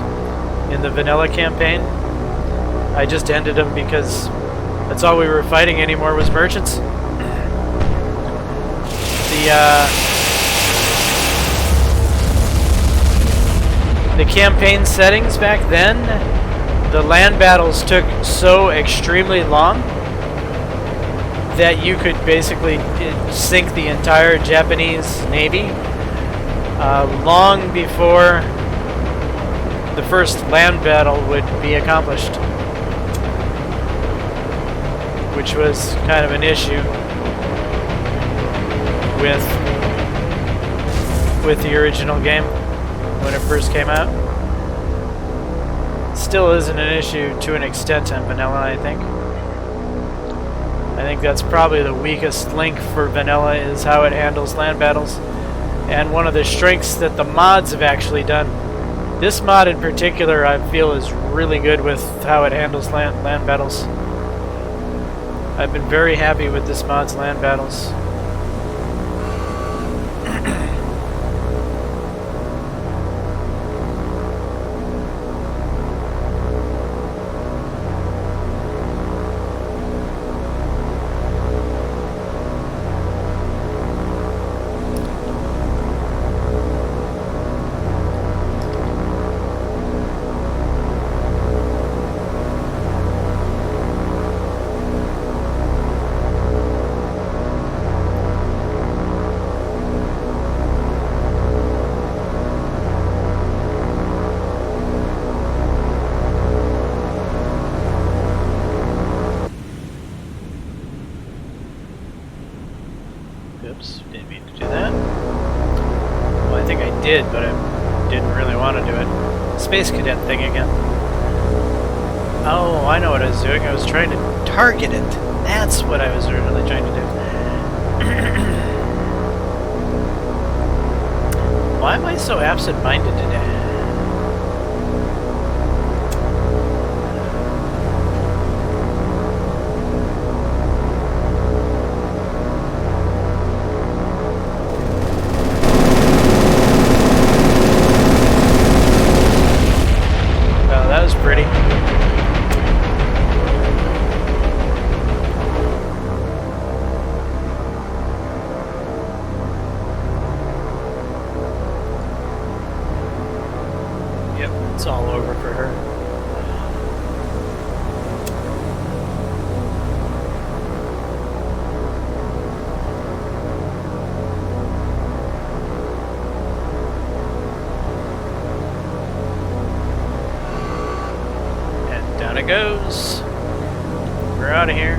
in the vanilla campaign, I just ended them because that's all we were fighting anymore was merchants. The campaign settings back then, the land battles took so extremely long that you could basically sink the entire Japanese navy long before the first land battle would be accomplished, which was kind of an issue with the original game when it first came out. Still isn't an issue to an extent on vanilla, I think. I think that's probably the weakest link for vanilla is how it handles land battles. And one of the strengths that the mods have actually done. This mod in particular I feel is really good with how it handles land battles. I've been very happy with this mod's land battles. Oops, didn't mean to do that. Well, I think I did, but I didn't really want to do it. Space Cadet thing again. Oh, I know what I was doing. I was trying to target it. That's what I was originally trying to do. Why am I so absent-minded today? It's all over for her. it goes. We're out of here.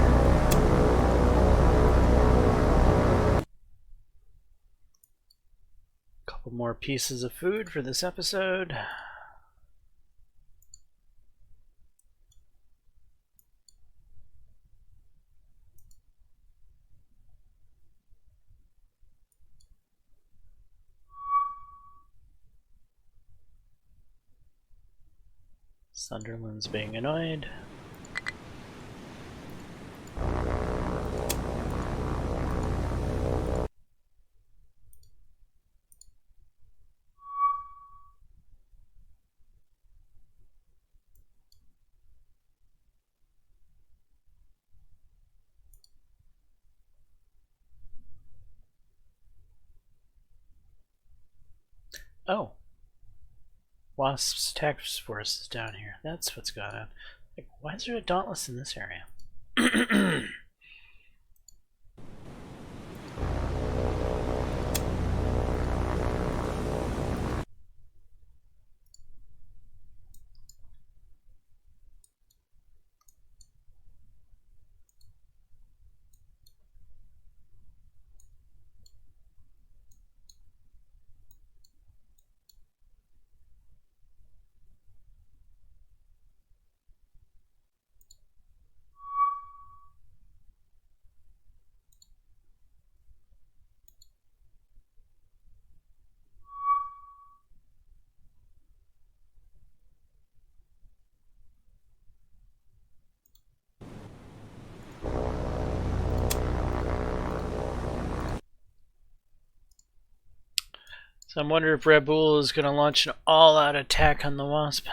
Couple more pieces of food for this episode. Sunderland's being annoyed. Oh. Wasp's task force is down here. That's what's going on. Like, why is there a Dauntless in this area? So I'm wondering if Red Bull is going to launch an all-out attack on the Wasp.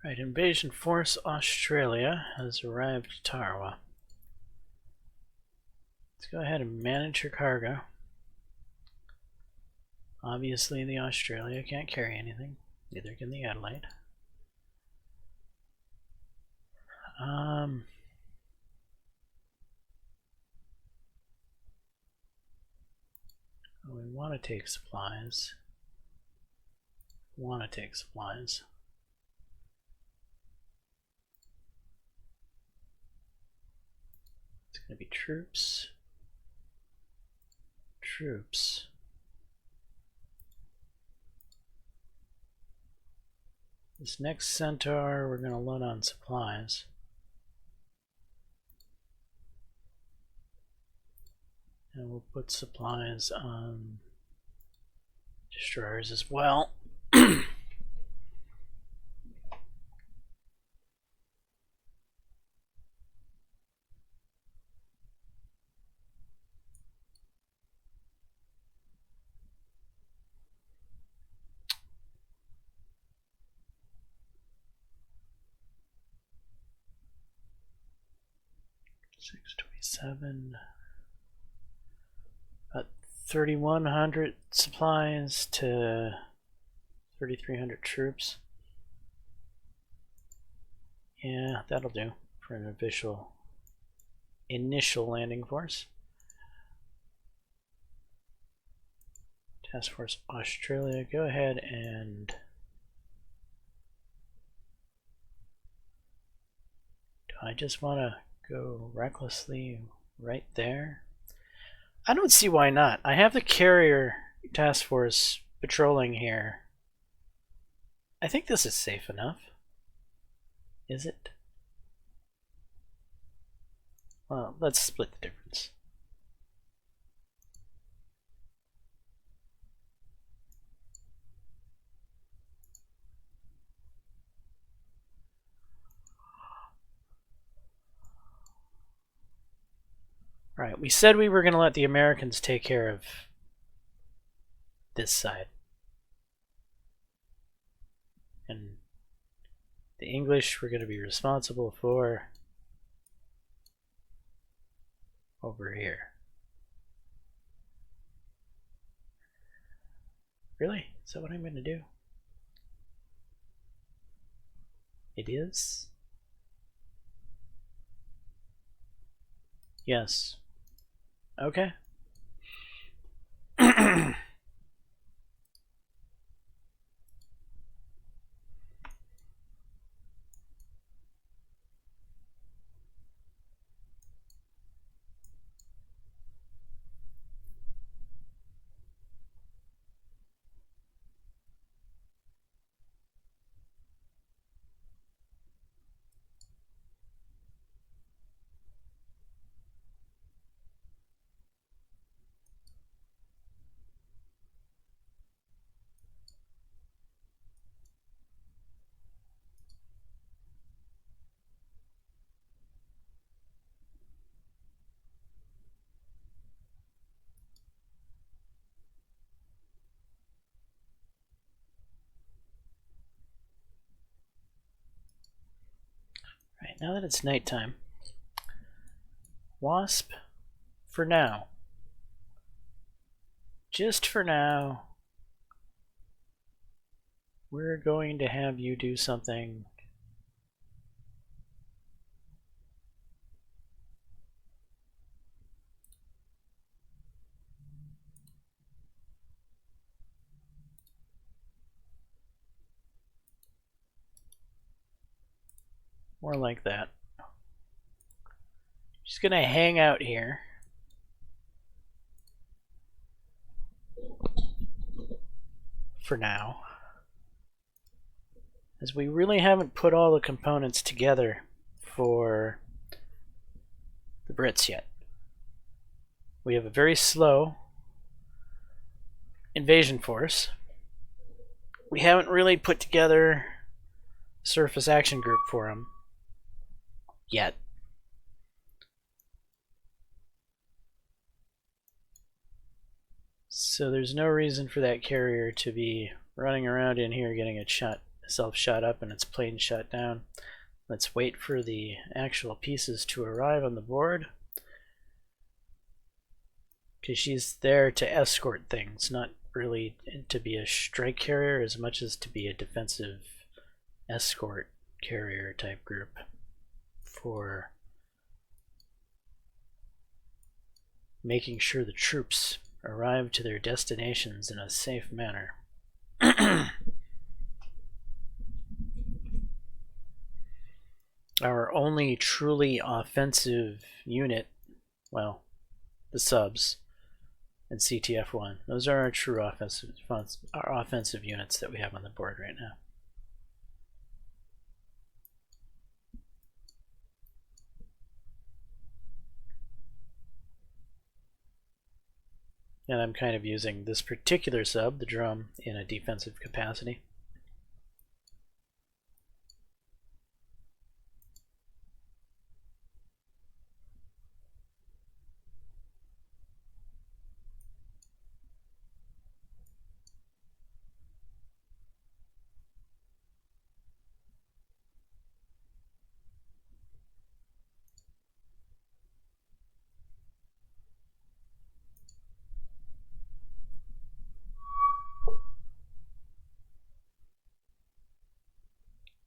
Right, Invasion Force Australia has arrived at Tarawa. Let's go ahead and manage your cargo. Obviously the Australia can't carry anything, neither can the Adelaide. We want to take supplies. It's going to be troops. This next Centaur, we're going to load on supplies. And we'll put supplies on destroyers as well. 627. About 3,100 supplies to 3,300 troops. Yeah, that'll do for an official initial landing force. Task Force Australia, go ahead and do I just want to go recklessly right there? I don't see why not. I have the carrier task force patrolling here. I think this is safe enough. Is it? Well, let's split the difference. Right, we said we were going to let the Americans take care of this side. And the English were going to be responsible for over here. Really? Is that what I'm going to do? It is? Yes. Okay. Right, now that it's nighttime, Wasp, for now, just for now, we're going to have you do something more like that. She's gonna hang out here. For now. As we really haven't put all the components together for the Brits yet. We have a very slow invasion force. We haven't really put together a surface action group for them yet. So there's no reason for that carrier to be running around in here getting itself shot up and its plane shot down. Let's wait for the actual pieces to arrive on the board, because she's there to escort things, not really to be a strike carrier as much as to be a defensive escort carrier type group for making sure the troops arrive to their destinations in a safe manner. Our only truly offensive unit, well, the subs and CTF-1, those are our true offensive units that we have on the board right now. And I'm kind of using this particular sub, the drum, in a defensive capacity.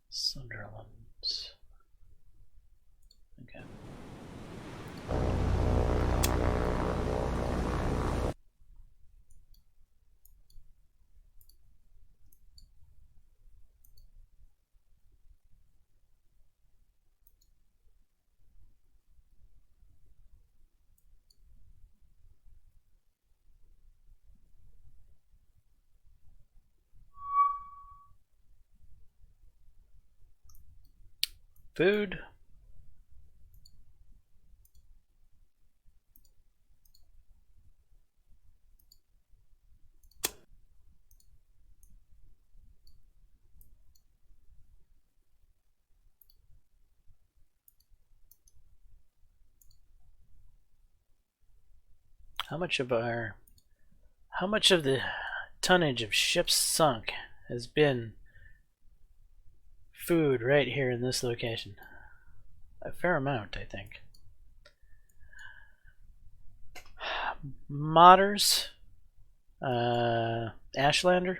Sunderland. Okay. Food. How much of the tonnage of ships sunk has been food right here in this location? A fair amount, I think. Modders, Ashlander.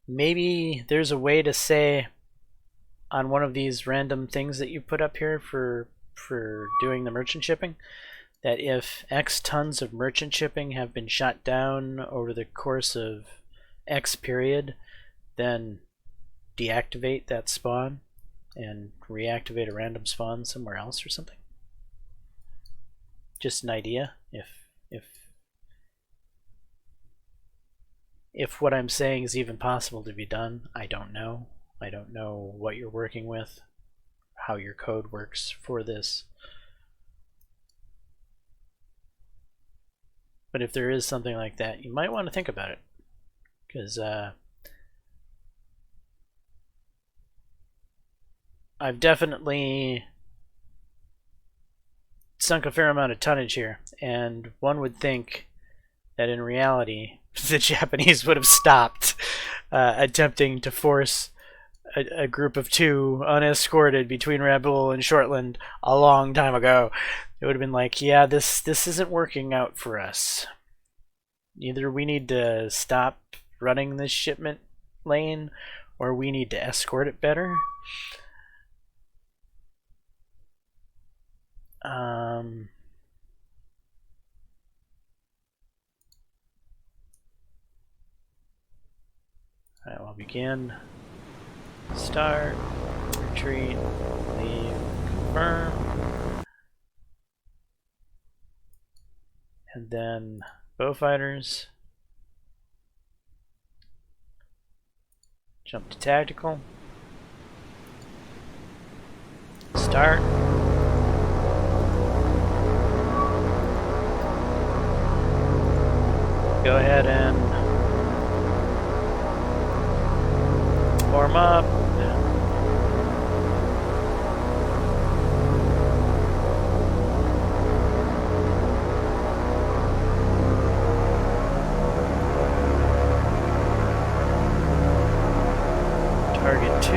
Maybe there's a way to say on one of these random things that you put up here for doing the merchant shipping, that if X tons of merchant shipping have been shot down over the course of X period, then deactivate that spawn and reactivate a random spawn somewhere else or something. Just an idea. If what I'm saying is even possible to be done, I don't know. I don't know what you're working with, how your code works for this. But if there is something like that, you might want to think about it, because I've definitely sunk a fair amount of tonnage here, and one would think that in reality the Japanese would have stopped attempting to force a group of two unescorted between Rabaul and Shortland a long time ago. It would have been like, yeah, this isn't working out for us. Either we need to stop running this shipment lane, or we need to escort it better. Alright, we'll begin. Start, retreat, leave, confirm. And then bowfighters. Jump to tactical. Start. Go ahead and warm up. Target 2.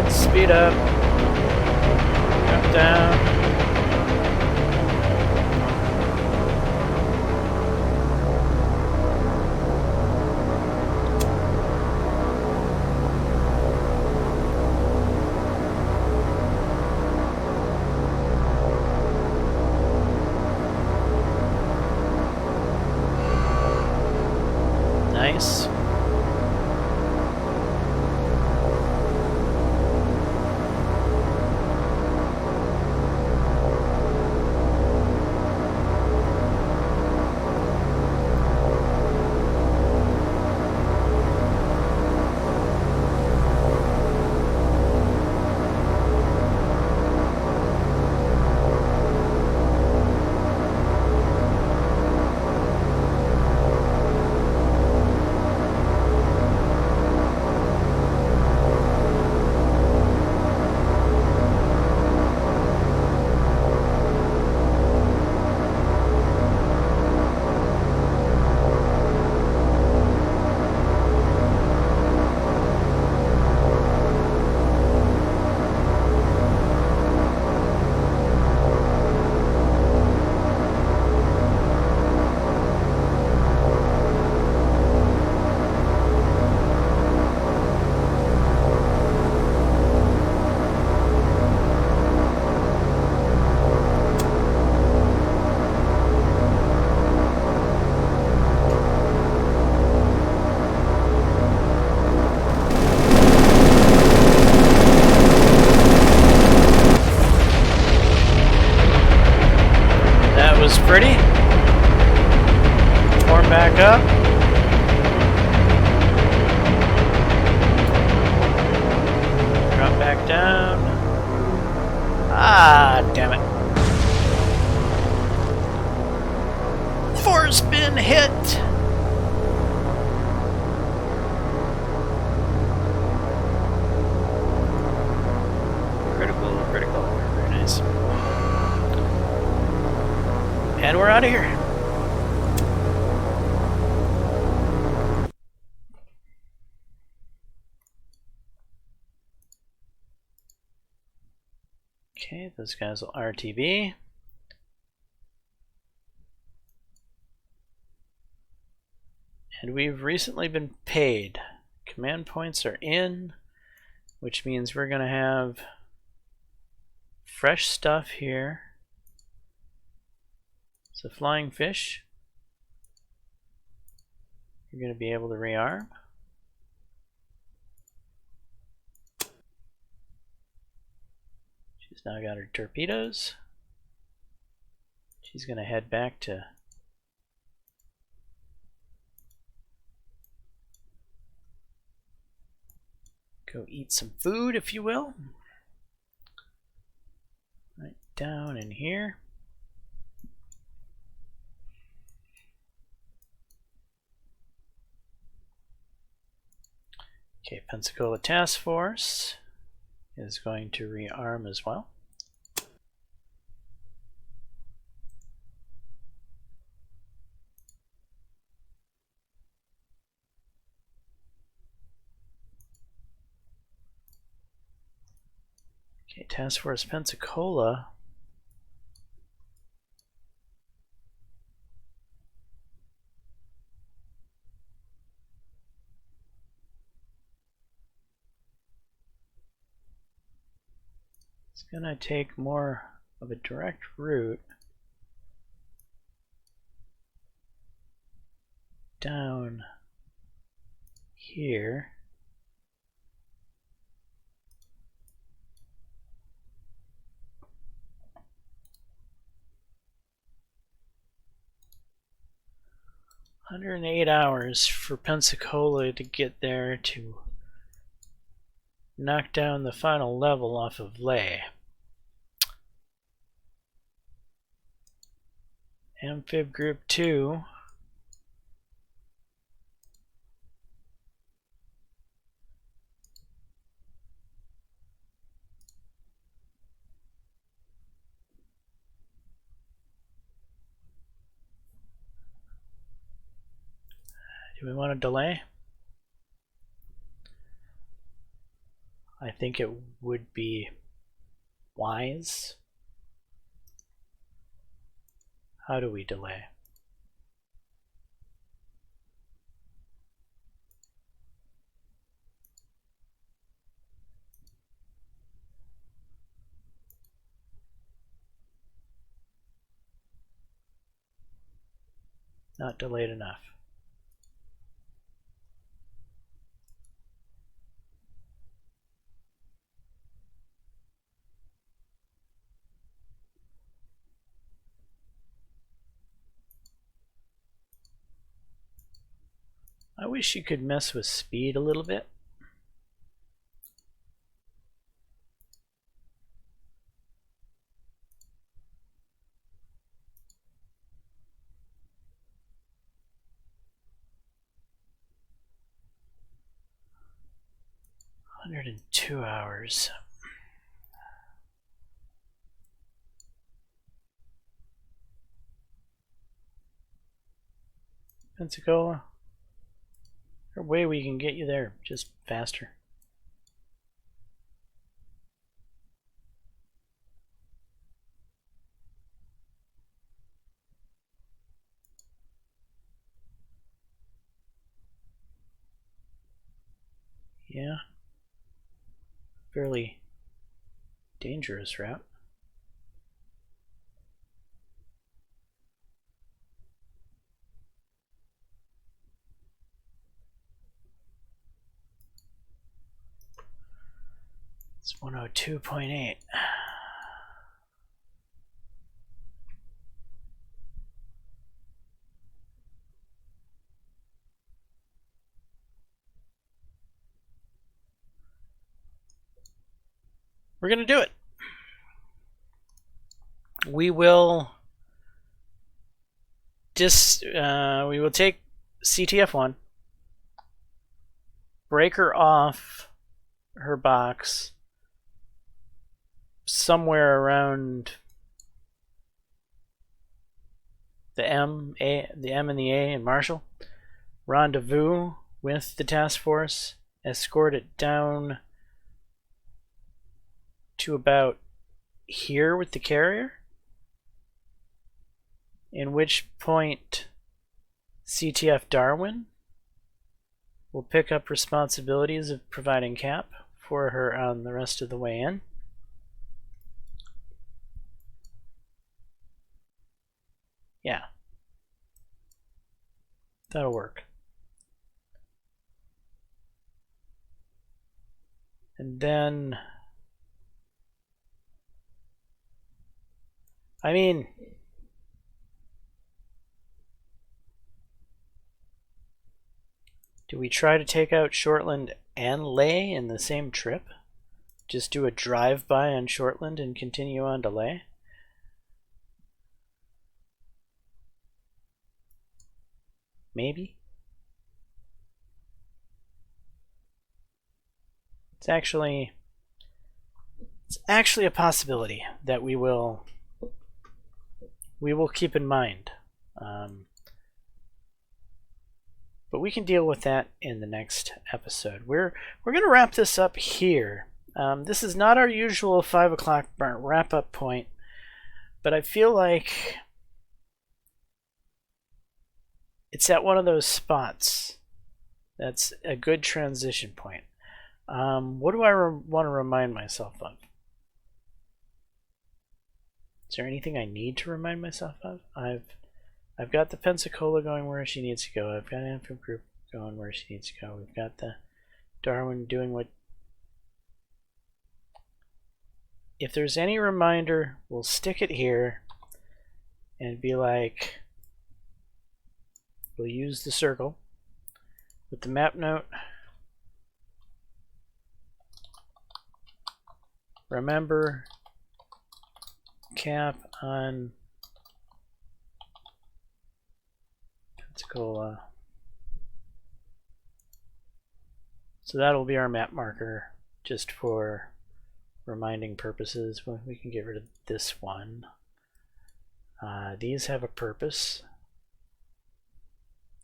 Let's speed up. Drop down. Nice. Pretty. Form back up. Drop back down. Ah, damn it. Force been hit. Critical, critical. Very nice. And we're out of here. Okay, those guys will RTB. And we've recently been paid. Command points are in, which means we're going to have fresh stuff here. So flying fish, you're going to be able to rearm. She's now got her torpedoes. She's going to head back to go eat some food, if you will. Right down in here. Okay, Pensacola Task Force is going to rearm as well. Okay, Task Force Pensacola is going to take more of a direct route down here. $108 for Pensacola to get there to knock down the final level off of Leh. Amphib Group 2. Do we want to delay? I think it would be wise. How do we delay? Not delayed enough. I wish you could mess with speed a little bit. $102. Pensacola. There's a way we can get you there just faster. Yeah. Fairly dangerous route. It's 102.8. We're going to do it. We will we will take CTF1, break her off her box somewhere around the M and the A in Marshall, rendezvous with the task force, escort it down to about here with the carrier, in which point CTF Darwin will pick up responsibilities of providing cap for her on the rest of the way in. Yeah, that'll work. And then, I mean, do we try to take out Shortland and Lay in the same trip? Just do a drive-by on Shortland and continue on to Lay? Maybe. It's actually a possibility that we will keep in mind. But we can deal with that in the next episode. We're going to wrap this up here. This is not our usual 5 o'clock wrap-up point, but I feel like it's at one of those spots that's a good transition point. What do I want to remind myself of? Is there anything I need to remind myself of? I've got the Pensacola going where she needs to go. I've got Amphib Group going where she needs to go. We've got the Darwin doing what... If there's any reminder, we'll stick it here and be like, we'll use the circle with the map note. Remember cap on Pensacola. So that'll be our map marker just for reminding purposes. Well, we can get rid of this one. These have a purpose.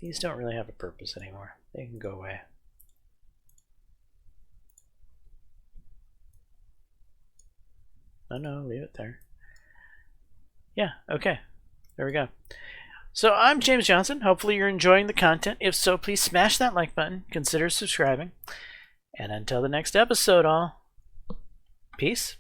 These don't really have a purpose anymore. They can go away. Oh no, leave it there. Yeah, okay. There we go. So I'm James Johnson. Hopefully you're enjoying the content. If so, please smash that like button. Consider subscribing. And until the next episode, all, peace.